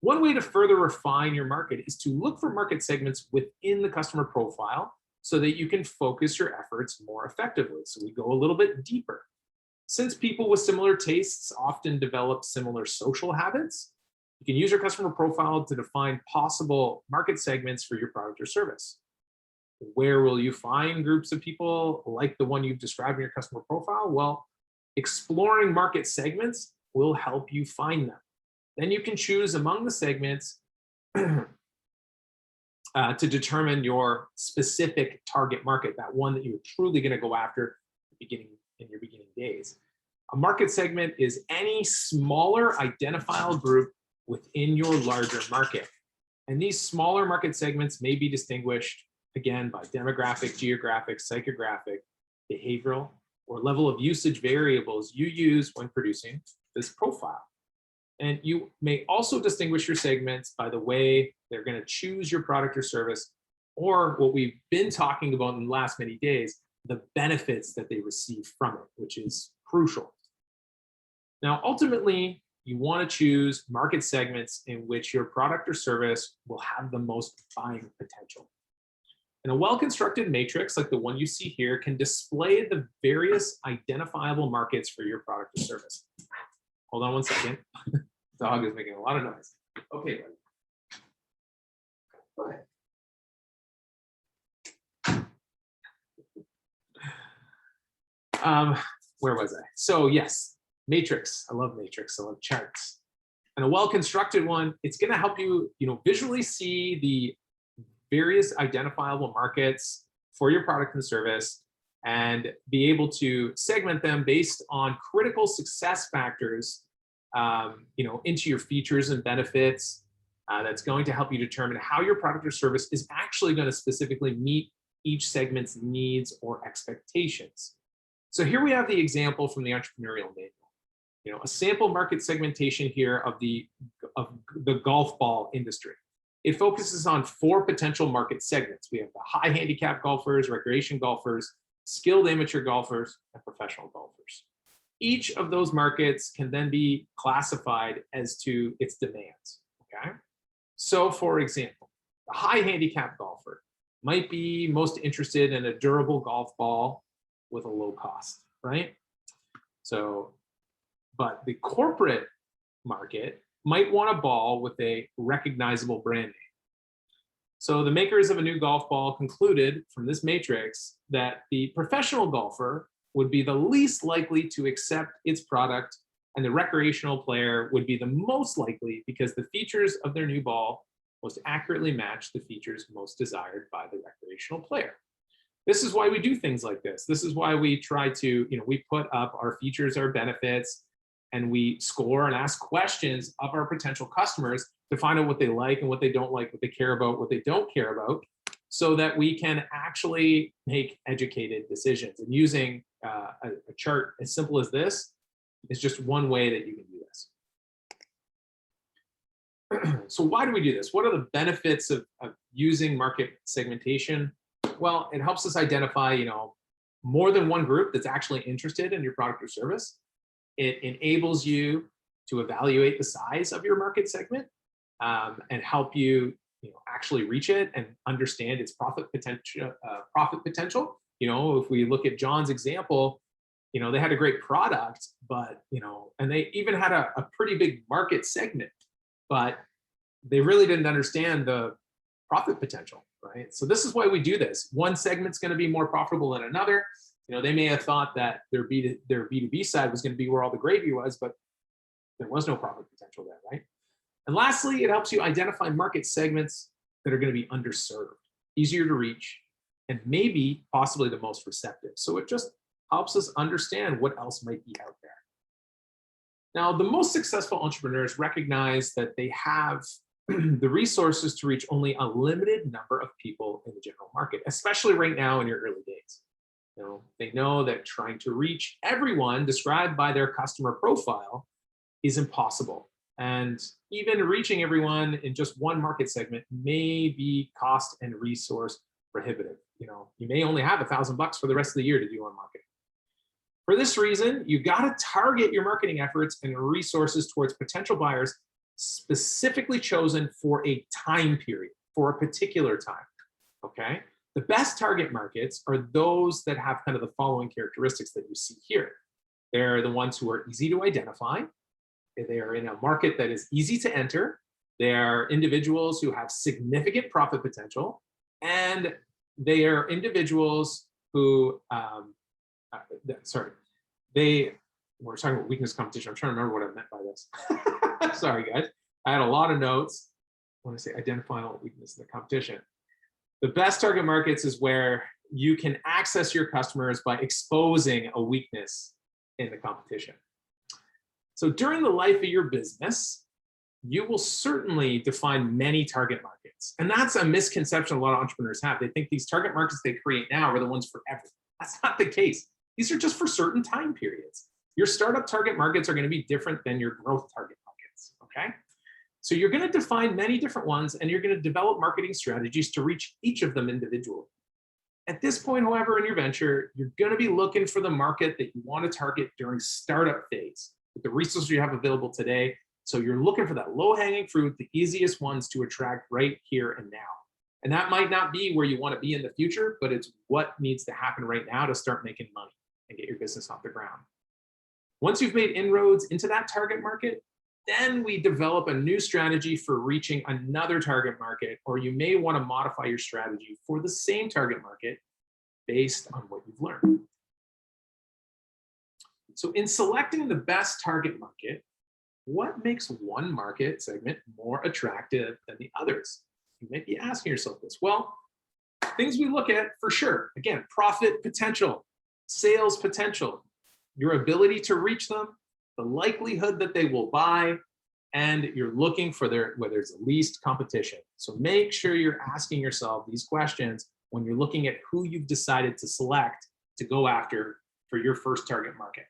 One way to further refine your market is to look for market segments within the customer profile so that you can focus your efforts more effectively. So we go a little bit deeper. Since people with similar tastes often develop similar social habits, you can use your customer profile to define possible market segments for your product or service. Where will you find groups of people like the one you've described in your customer profile? Well, exploring market segments will help you find them. Then you can choose among the segments to determine your specific target market, that one that you're truly going to go after in your beginning days. A market segment is any smaller identifiable group within your larger market. And these smaller market segments may be distinguished, again, by demographic, geographic, psychographic, behavioral, or level of usage variables you use when producing this profile. And you may also distinguish your segments by the way they're going to choose your product or service, or what we've been talking about in the last many days, the benefits that they receive from it, which is crucial. Now, ultimately, you want to choose market segments in which your product or service will have the most buying potential. And a well-constructed matrix like the one you see here can display the various identifiable markets for your product or service. Hold on one second. Dog is making a lot of noise. Okay, buddy. Go ahead. Where was I? So yes, matrix. I love matrix. I love charts. And a well-constructed one, it's going to help you, visually see the various identifiable markets for your product and service and be able to segment them based on critical success factors, into your features and benefits. That's going to help you determine how your product or service is actually going to specifically meet each segment's needs or expectations. So here we have the example from the entrepreneurial manual. A sample market segmentation here of the golf ball industry. It focuses on 4 potential market segments. We have the high handicap golfers, recreation golfers, skilled amateur golfers, and professional golfers. Each of those markets can then be classified as to its demands, okay? So for example, the high handicap golfer might be most interested in a durable golf ball with a low cost, right? So, but the corporate market might want a ball with a recognizable brand name. So the makers of a new golf ball concluded from this matrix that the professional golfer would be the least likely to accept its product, and the recreational player would be the most likely because the features of their new ball most accurately match the features most desired by the recreational player. This is why we do things like this. This is why we try to, we put up our features, our benefits, and we score and ask questions of our potential customers to find out what they like and what they don't like, what they care about, what they don't care about, so that we can actually make educated decisions. And using a chart as simple as this is just one way that you can do this. So why do we do this? What are the benefits of using market segmentation? Well, it helps us identify, more than one group that's actually interested in your product or service. It enables you to evaluate the size of your market segment and help you, actually reach it and understand its profit potential. If we look at John's example, they had a great product, but and they even had a pretty big market segment, but they really didn't understand the profit potential, right? So this is why we do this. One segment's going to be more profitable than another. They may have thought that their B2B side was going to be where all the gravy was, but there was no profit potential there, right? And lastly, it helps you identify market segments that are going to be underserved, easier to reach, and maybe possibly the most receptive. So it just helps us understand what else might be out there. Now, the most successful entrepreneurs recognize that they have the resources to reach only a limited number of people in the general market, especially right now in your early days. They know that trying to reach everyone described by their customer profile is impossible. And even reaching everyone in just one market segment may be cost and resource prohibitive. You may only have $1,000 for the rest of the year to do on marketing. For this reason, you got to target your marketing efforts and resources towards potential buyers specifically chosen for a time period, for a particular time, okay? The best target markets are those that have kind of the following characteristics that you see here. They're the ones who are easy to identify. They are in a market that is easy to enter. They are individuals who have significant profit potential, and they are individuals who, we're talking about weakness competition. I'm trying to remember what I meant by this. Sorry, guys. I had a lot of notes. I want to say identifying weakness in the competition. The best target markets is where you can access your customers by exposing a weakness in the competition. So during the life of your business, you will certainly define many target markets. And that's a misconception a lot of entrepreneurs have. They think these target markets they create now are the ones forever. That's not the case. These are just for certain time periods. Your startup target markets are going to be different than your growth target markets, okay? So you're going to define many different ones, and you're going to develop marketing strategies to reach each of them individually. At this point, however, in your venture, you're going to be looking for the market that you want to target during startup phase with the resources you have available today. So you're looking for that low-hanging fruit, the easiest ones to attract right here and now. And that might not be where you want to be in the future, but it's what needs to happen right now to start making money and get your business off the ground. Once you've made inroads into that target market, then we develop a new strategy for reaching another target market, or you may want to modify your strategy for the same target market based on what you've learned. So in selecting the best target market, what makes one market segment more attractive than the others? You might be asking yourself this. Well, things we look at for sure. Again, profit potential, sales potential, your ability to reach them, the likelihood that they will buy, and you're looking for where there's the least competition. So make sure you're asking yourself these questions when you're looking at who you've decided to select to go after for your first target market.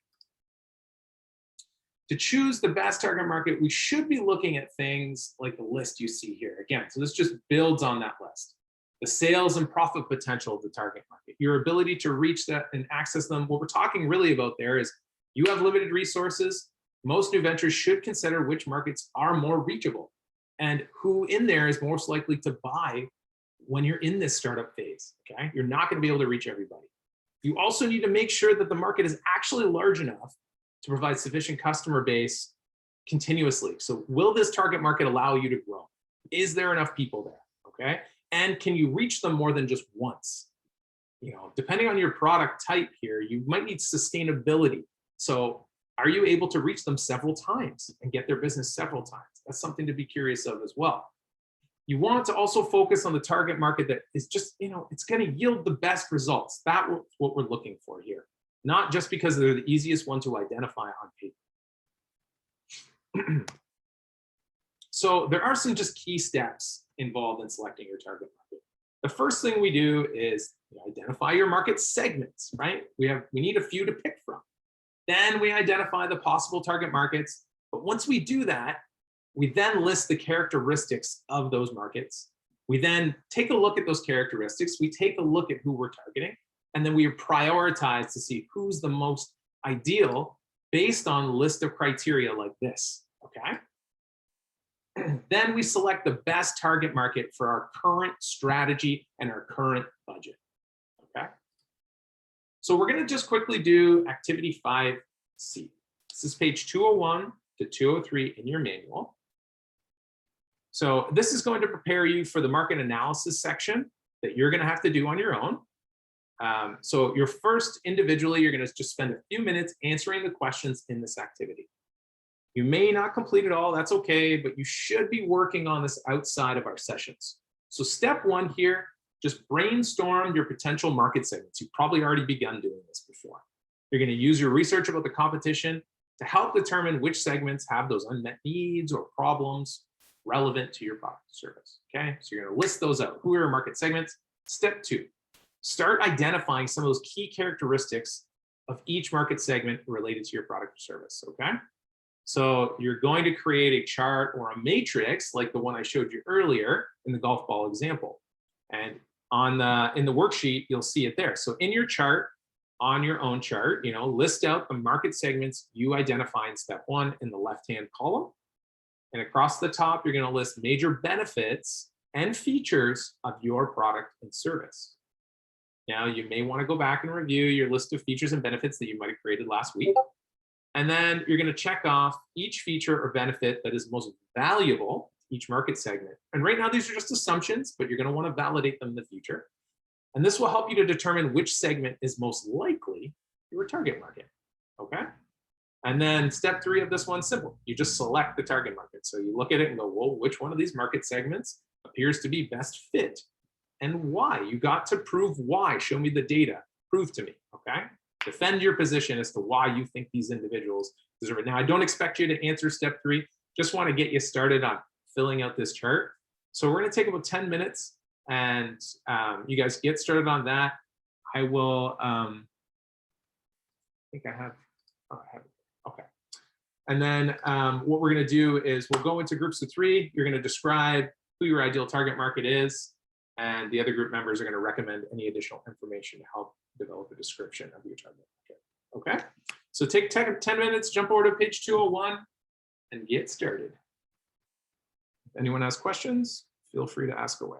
To choose the best target market, we should be looking at things like the list you see here. Again, so this just builds on that list. The sales and profit potential of the target market, your ability to reach that and access them. What we're talking really about there is you have limited resources. Most new ventures should consider which markets are more reachable and who in there is most likely to buy when you're in this startup phase, okay? You're not gonna be able to reach everybody. You also need to make sure that the market is actually large enough to provide sufficient customer base continuously. So will this target market allow you to grow? Is there enough people there, okay? And can you reach them more than just once? You know, depending on your product type here, you might need sustainability. So are you able to reach them several times and get their business several times? That's something to be curious of as well. You want to also focus on the target market that is just, you know, it's going to yield the best results. That's what we're looking for here. Not just because they're the easiest one to identify on paper. So there are some just key steps involved in selecting your target market. The first thing we do is identify your market segments, right? We need a few to pick from. Then we identify the possible target markets. But once we do that, we then list the characteristics of those markets. We then take a look at those characteristics. We take a look at who we're targeting, and then we prioritize to see who's the most ideal based on a list of criteria like this, okay? Then we select the best target market for our current strategy and our current budget, okay? So we're gonna just quickly do activity 5C. This is page 201 to 203 in your manual. So this is going to prepare you for the market analysis section that you're gonna have to do on your own. So you're first individually, you're gonna just spend a few minutes answering the questions in this activity. You may not complete it all, that's okay, but you should be working on this outside of our sessions. So step 1 here, just brainstorm your potential market segments. You've probably already begun doing this before. You're gonna use your research about the competition to help determine which segments have those unmet needs or problems relevant to your product or service, okay? So you're gonna list those out. Who are your market segments? Step 2, start identifying some of those key characteristics of each market segment related to your product or service, okay? So you're going to create a chart or a matrix like the one I showed you earlier in the golf ball example. And in the worksheet, you'll see it there. So in your chart, on your own chart, list out the market segments you identify in step 1 in the left-hand column. And across the top, you're going to list major benefits and features of your product and service. Now, you may want to go back and review your list of features and benefits that you might have created last week. And then you're going to check off each feature or benefit that is most valuable to each market segment. And right now, these are just assumptions, but you're going to want to validate them in the future. And this will help you to determine which segment is most likely your target market, okay? And then step 3 of this one's simple. You just select the target market. So you look at it and go, well, which one of these market segments appears to be best fit and why? You got to prove why. Show me the data. Prove to me, okay? Defend your position as to why you think these individuals deserve it. Now, I don't expect you to answer step 3. Just want to get you started on filling out this chart. So we're going to take about 10 minutes and you guys get started on that. I will, I think I have, oh, I have it. Okay. And then what we're going to do is we'll go into groups of 3. You're going to describe who your ideal target market is, and the other group members are going to recommend any additional information to help develop a description of your target market. Okay, so take 10 minutes, jump over to page 201 and get started. If anyone has questions, feel free to ask away.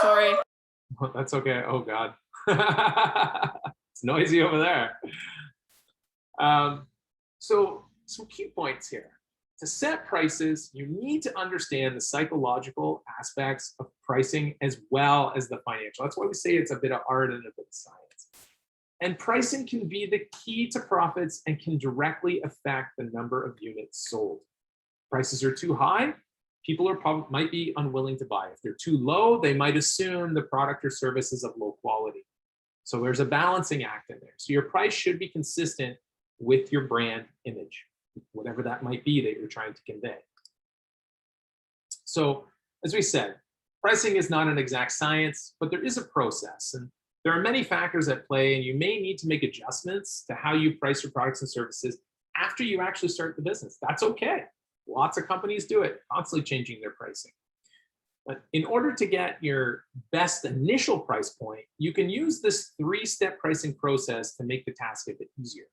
Sorry. Oh, that's okay. Oh God. It's noisy over there. So some key points here. to set prices, you need to understand the psychological aspects of pricing as well as the financial. That's why we say it's a bit of art and a bit of science. And pricing can be the key to profits and can directly affect the number of units sold. Prices are too high, people might be unwilling to buy. If they're too low, they might assume the product or service is of low quality. So there's a balancing act in there. So your price should be consistent with your brand image, whatever that might be that you're trying to convey. So as we said, pricing is not an exact science, but there is a process. And there are many factors at play, and you may need to make adjustments to how you price your products and services after you actually start the business. That's okay. Lots of companies do it, constantly changing their pricing. But in order to get your best initial price point, you can use this 3-step pricing process to make the task a bit easier.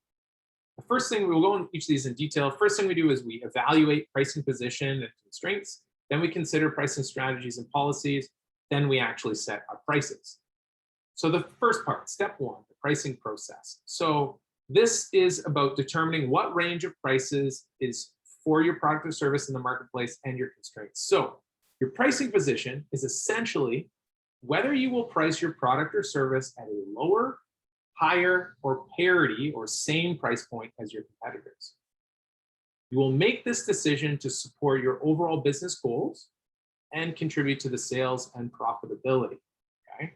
The first thing, we'll go into each of these in detail. First thing we do is we evaluate pricing position and constraints. Then we consider pricing strategies and policies. Then we actually set our prices. So the first part, step 1, the pricing process. So this is about determining what range of prices is for your product or service in the marketplace and your constraints. So your pricing position is essentially whether you will price your product or service at a lower, higher, or parity or same price point as your competitors. You will make this decision to support your overall business goals and contribute to the sales and profitability. Okay?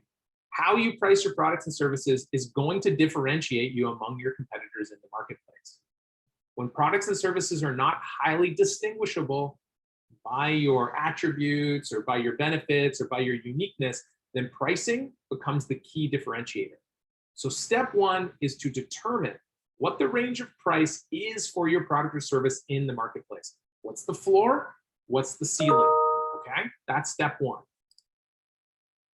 How you price your products and services is going to differentiate you among your competitors in the marketplace. When products and services are not highly distinguishable by your attributes or by your benefits or by your uniqueness, then pricing becomes the key differentiator. So step 1 is to determine what the range of price is for your product or service in the marketplace. What's the floor? What's the ceiling? Okay, that's step 1.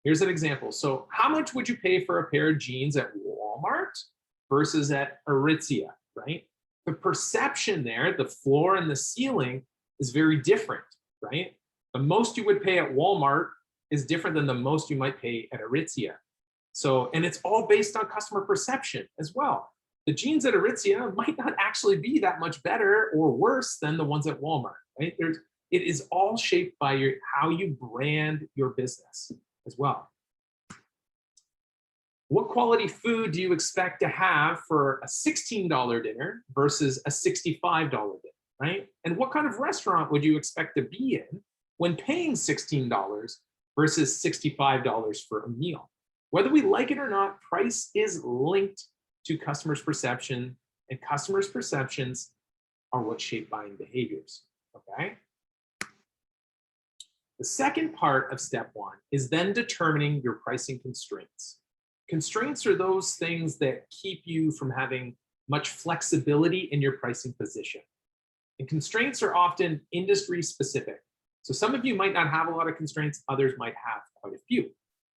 Here's an example. So how much would you pay for a pair of jeans at Walmart versus at Aritzia, right? The perception there, the floor and the ceiling, is very different, right? The most you would pay at Walmart is different than the most you might pay at Aritzia. So, and it's all based on customer perception as well. The jeans at Aritzia might not actually be that much better or worse than the ones at Walmart, right? It is all shaped by how you brand your business as well. What quality food do you expect to have for a $16 dinner versus a $65 dinner, right? And what kind of restaurant would you expect to be in when paying $16 versus $65 for a meal? Whether we like it or not, price is linked to customers' perception, and customers' perceptions are what shape buying behaviors, okay? The second part of step 1 is then determining your pricing constraints. Constraints are those things that keep you from having much flexibility in your pricing position. And constraints are often industry specific. So some of you might not have a lot of constraints, others might have quite a few.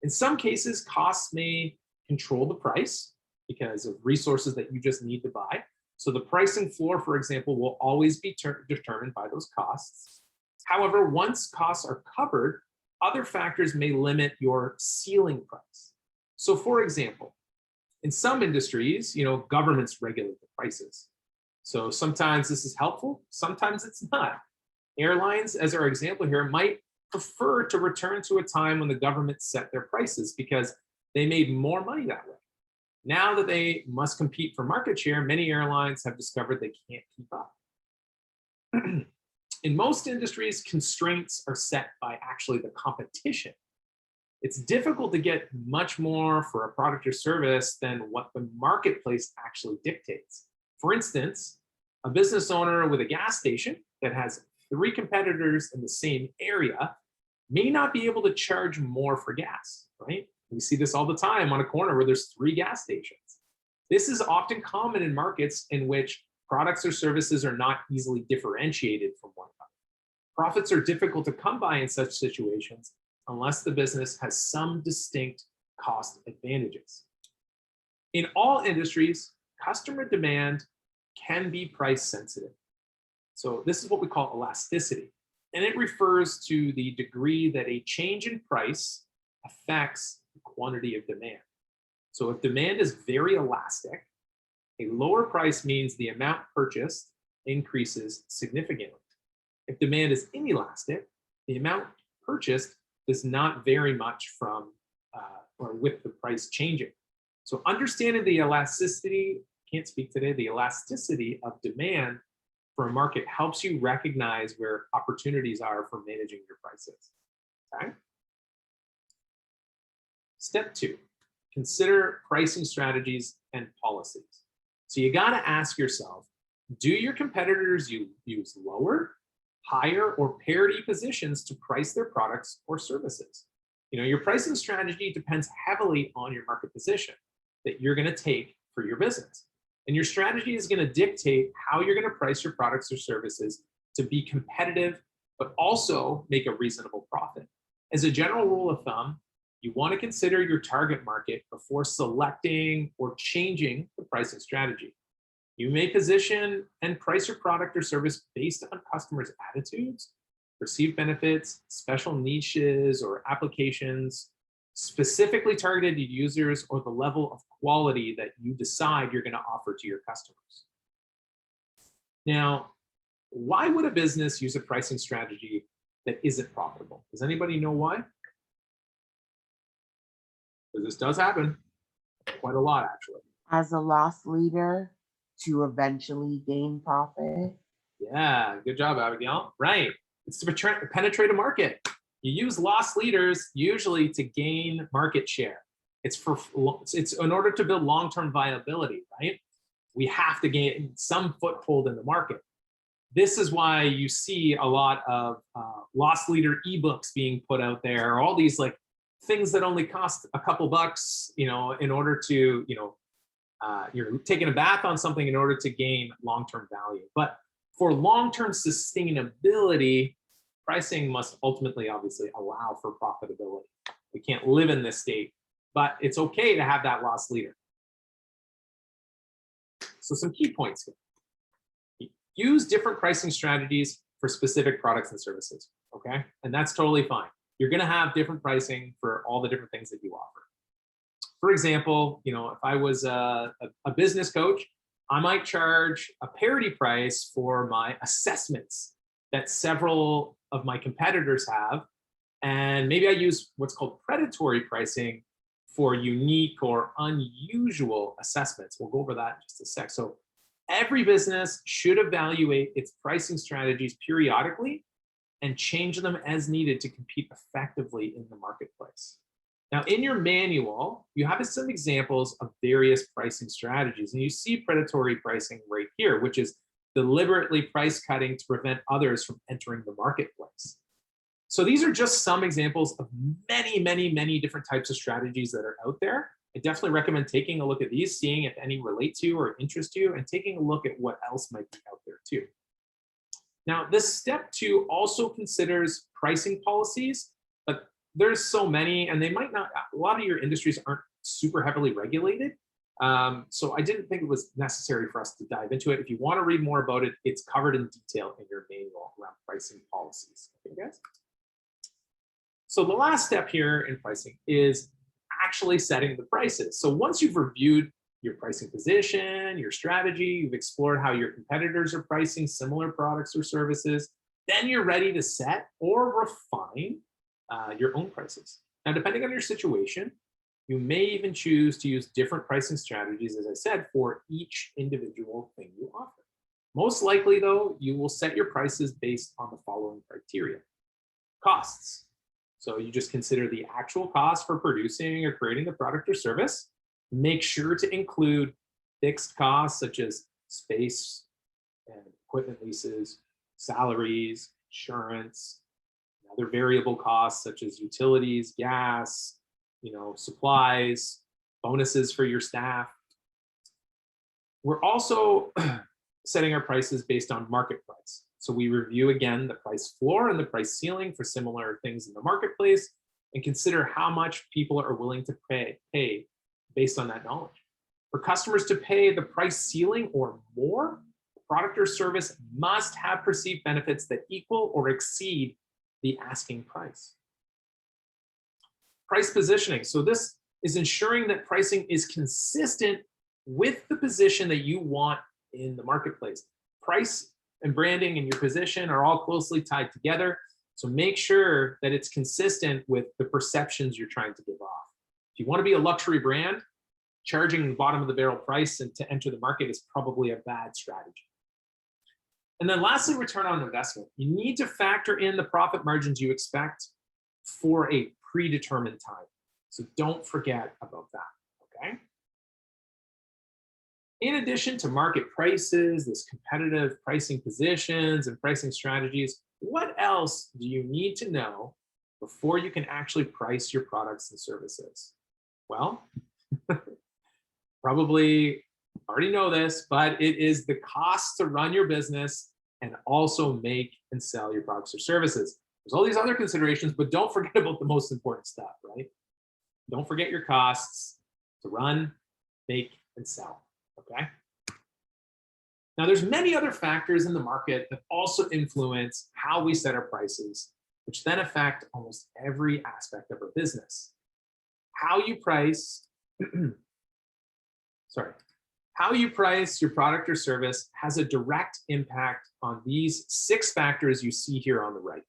In some cases, costs may control the price because of resources that you just need to buy. So the pricing floor, for example, will always be determined by those costs. However, once costs are covered, other factors may limit your ceiling price. So for example, in some industries, governments regulate the prices. So sometimes this is helpful, sometimes it's not. Airlines, as our example here, might prefer to return to a time when the government set their prices because they made more money that way. Now that they must compete for market share, many airlines have discovered they can't keep up. In most industries, constraints are set by actually the competition. It's difficult to get much more for a product or service than what the marketplace actually dictates. For instance, a business owner with a gas station that has 3 competitors in the same area may not be able to charge more for gas, right? We see this all the time on a corner where there's 3 gas stations. This is often common in markets in which products or services are not easily differentiated from one another. Profits are difficult to come by in such situations unless the business has some distinct cost advantages. In all industries, customer demand can be price sensitive. So this is what we call elasticity. And it refers to the degree that a change in price affects the quantity of demand. So if demand is very elastic, a lower price means the amount purchased increases significantly. If demand is inelastic, the amount purchased does not vary much from or with the price changing. So understanding the elasticity, can't speak today, the elasticity of demand for a market helps you recognize where opportunities are for managing your prices. Okay. Step 2, consider pricing strategies and policies. So you got to ask yourself, do your competitors use lower, higher, or parity positions to price their products or services? You know, your pricing strategy depends heavily on your market position that you're going to take for your business. And your strategy is going to dictate how you're going to price your products or services to be competitive, but also make a reasonable profit. As a general rule of thumb, you want to consider your target market before selecting or changing the pricing strategy. You may position and price your product or service based on customers' attitudes, perceived benefits, special niches or applications, specifically targeted to users, or the level of quality that you decide you're going to offer to your customers. Now, why would a business use a pricing strategy that isn't profitable? Does anybody know why? Because this does happen quite a lot, actually. As a loss leader to eventually gain profit. Yeah, good job, Abigail. Right. It's to penetrate a market. You use loss leaders usually to gain market share. It's in order to build long-term viability, right? We have to gain some foothold in the market. This is why you see a lot of loss leader ebooks being put out there, all these like things that only cost a couple bucks, you know, in order to, you know, you're taking a bath on something in order to gain long-term value. But for long-term sustainability, pricing must ultimately, obviously, allow for profitability. We can't live in this state, but it's okay to have that loss leader. So some key points here. Use different pricing strategies for specific products and services, okay? And that's totally fine. You're gonna have different pricing for all the different things that you offer. For example, you know, if I was a business coach, I might charge a parity price for my assessments that several of my competitors have. And maybe I use what's called predatory pricing for unique or unusual assessments. We'll go over that in just a sec. So every business should evaluate its pricing strategies periodically and change them as needed to compete effectively in the marketplace. Now, in your manual, you have some examples of various pricing strategies, and you see predatory pricing right here, which is deliberately price cutting to prevent others from entering the marketplace. So these are just some examples of many, many, many different types of strategies that are out there. I definitely recommend taking a look at these, seeing if any relate to you or interest you, and taking a look at what else might be out there too. Now, this step 2 also considers pricing policies, but there's so many, and they might not, a lot of your industries aren't super heavily regulated. So I didn't think it was necessary for us to dive into it. If you want to read more about it, it's covered in detail in your manual around pricing policies. Okay, guys? So the last step here in pricing is actually setting the prices. So once you've reviewed your pricing position, your strategy, you've explored how your competitors are pricing similar products or services, then you're ready to set or refine your own prices. Now, depending on your situation, you may even choose to use different pricing strategies, as I said, for each individual thing you offer. Most likely, though, you will set your prices based on the following criteria. Costs. So you just consider the actual cost for producing or creating the product or service. Make sure to include fixed costs such as space and equipment leases, salaries, insurance, and other variable costs such as utilities, gas, supplies, bonuses for your staff. We're also setting our prices based on market price. So we review again the price floor and the price ceiling for similar things in the marketplace and consider how much people are willing to pay based on that knowledge. For customers to pay the price ceiling or more, the product or service must have perceived benefits that equal or exceed the asking price. Price positioning. So this is ensuring that pricing is consistent with the position that you want in the marketplace. Price and branding and your position are all closely tied together. So make sure that it's consistent with the perceptions you're trying to give off. If you want to be a luxury brand, charging the bottom of the barrel price and to enter the market is probably a bad strategy. And then lastly, return on investment. You need to factor in the profit margins you expect for a predetermined time. So don't forget about that, okay? In addition to market prices, this competitive pricing positions and pricing strategies, what else do you need to know before you can actually price your products and services? Well, probably already know this, but it is the cost to run your business and also make and sell your products or services. There's all these other considerations, but don't forget about the most important stuff, right? Don't forget your costs to run, make, and sell, okay? Now, there's many other factors in the market that also influence how we set our prices, which then affect almost every aspect of our business. How you price, how you price your product or service has a direct impact on these 6 factors you see here on the right.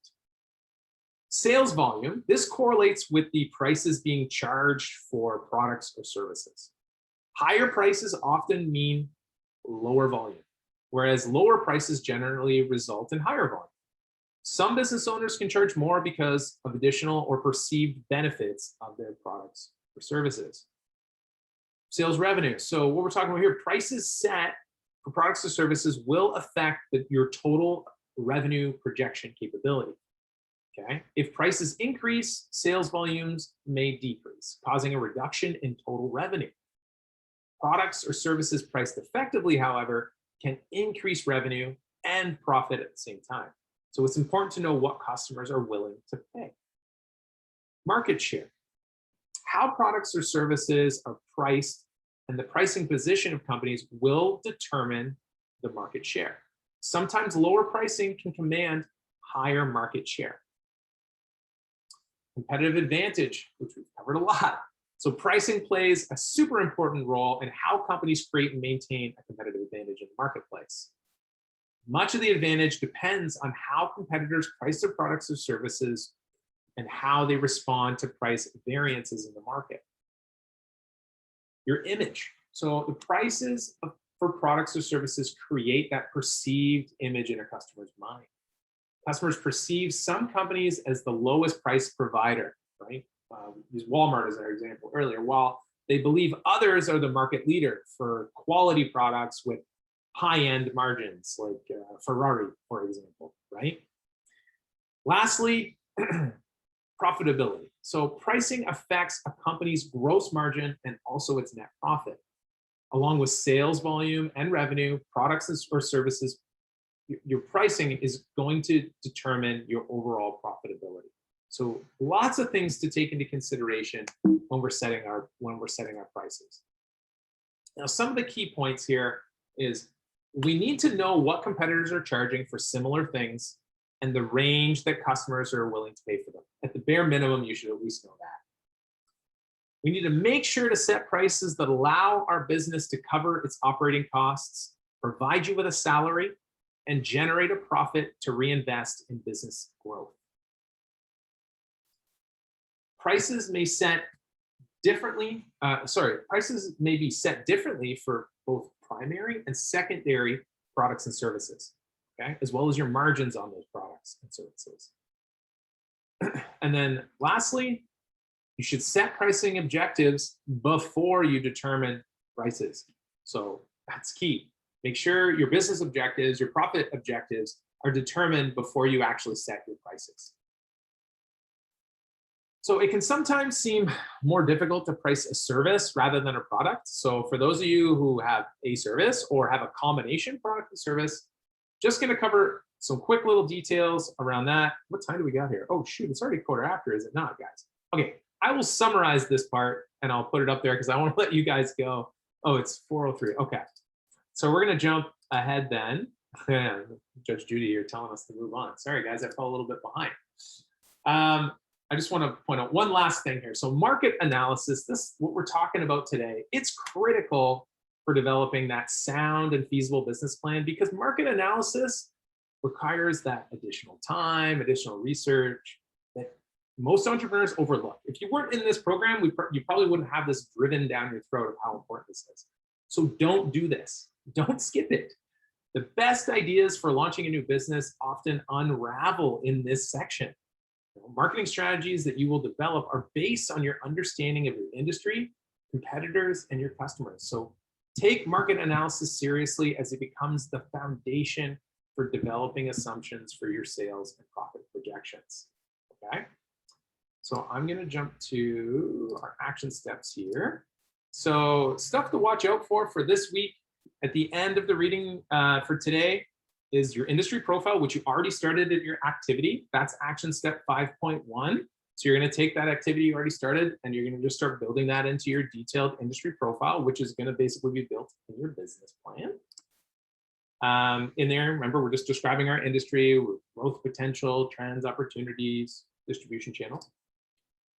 Sales volume, this correlates with the prices being charged for products or services. Higher prices often mean lower volume, whereas lower prices generally result in higher volume. Some business owners can charge more because of additional or perceived benefits of their products or services. Sales revenue. So what we're talking about here, prices set for products or services will affect your total revenue projection capability. Okay. If prices increase, sales volumes may decrease, causing a reduction in total revenue. Products or services priced effectively, however, can increase revenue and profit at the same time. So it's important to know what customers are willing to pay. Market share. How products or services are priced and the pricing position of companies will determine the market share. Sometimes lower pricing can command higher market share. Competitive advantage, which we've covered a lot. So pricing plays a super important role in how companies create and maintain a competitive advantage in the marketplace. Much of the advantage depends on how competitors price their products or services and how they respond to price variances in the market. Your image. So the prices for products or services create that perceived image in a customer's mind. Customers perceive some companies as the lowest price provider, right? Use Walmart as our example earlier, while they believe others are the market leader for quality products with high-end margins, like Ferrari, for example, right? Lastly, profitability. So pricing affects a company's gross margin and also its net profit. Along with sales volume and revenue, products or services, your pricing is going to determine your overall profitability. So lots of things to take into consideration when we're setting our prices. Now, some of the key points here is we need to know what competitors are charging for similar things and the range that customers are willing to pay for them. At the bare minimum, you should at least know that. We need to make sure to set prices that allow our business to cover its operating costs, provide you with a salary, and generate a profit to reinvest in business growth. Prices may set differently, prices may be set differently for both primary and secondary products and services, okay? As well as your margins on those products and services. And then lastly, you should set pricing objectives before you determine prices. So that's key. Make sure your business objectives, your profit objectives are determined before you actually set your prices. So it can sometimes seem more difficult to price a service rather than a product. So for those of you who have a service or have a combination product and service, just going to cover some quick little details around that. What time do we got here? Oh, shoot, it's already 1:15, is it not, guys? Okay, I will summarize this part and I'll put it up there because I want to let you guys go. Oh, it's 4:03. Okay. So we're going to jump ahead then. Judge Judy, you're telling us to move on. Sorry, guys, I fell a little bit behind. I just want to point out one last thing here. So market analysis, this what we're talking about today, it's critical for developing that sound and feasible business plan because market analysis requires that additional time, additional research that most entrepreneurs overlook. If you weren't in this program, you probably wouldn't have this driven down your throat of how important this is. So don't do this. Don't skip it. The best ideas for launching a new business often unravel in this section. Marketing strategies that you will develop are based on your understanding of your industry, competitors, and your customers. So take market analysis seriously as it becomes the foundation for developing assumptions for your sales and profit projections. Okay, so I'm going to jump to our action steps here. So stuff to watch out for this week. At the end of the reading for today is your industry profile, which you already started at your activity. That's action step 5.1. So you're going to take that activity you already started and you're going to just start building that into your detailed industry profile, which is going to basically be built in your business plan. In there, remember, we're just describing our industry with growth potential, trends, opportunities, distribution channel.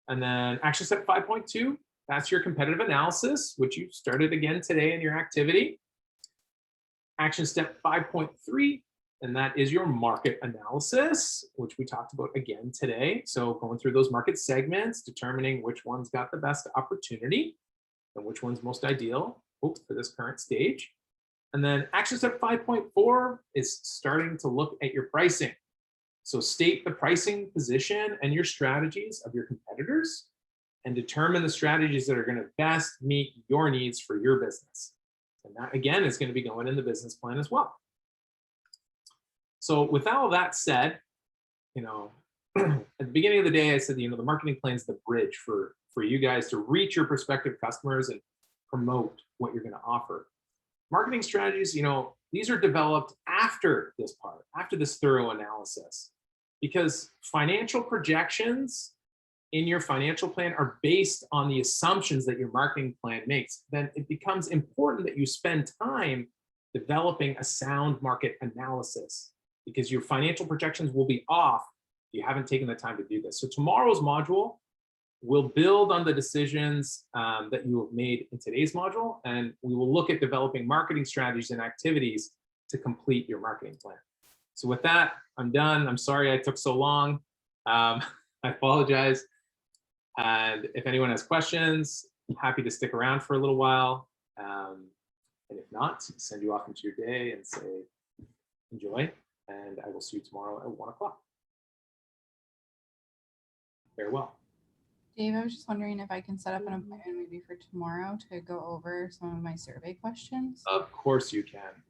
And then action step 5.2, that's your competitive analysis, which you started again today in your activity. Action step 5.3, and that is your market analysis, which we talked about again today. So going through those market segments, determining which one's got the best opportunity and which one's most ideal for this current stage. And then action step 5.4 is starting to look at your pricing. So state the pricing position and your strategies of your competitors and determine the strategies that are going to best meet your needs for your business. And that, again, is going to be going in the business plan as well. So with all that said, at the beginning of the day, I said, the marketing plan is the bridge for you guys to reach your prospective customers and promote what you're going to offer. Marketing strategies, these are developed after this part, after this thorough analysis, because financial projections in your financial plan are based on the assumptions that your marketing plan makes. Then it becomes important that you spend time developing a sound market analysis, because your financial projections will be off if you haven't taken the time to do this. So tomorrow's module will build on the decisions that you have made in today's module, and we will look at developing marketing strategies and activities to complete your marketing plan. So with that, I'm done. I'm sorry I took so long. I apologize. And if anyone has questions, I'm happy to stick around for a little while. And if not, send you off into your day and say, enjoy. And I will see you tomorrow at 1 o'clock. Farewell. Dave, I was just wondering if I can set up an appointment maybe for tomorrow to go over some of my survey questions. Of course you can.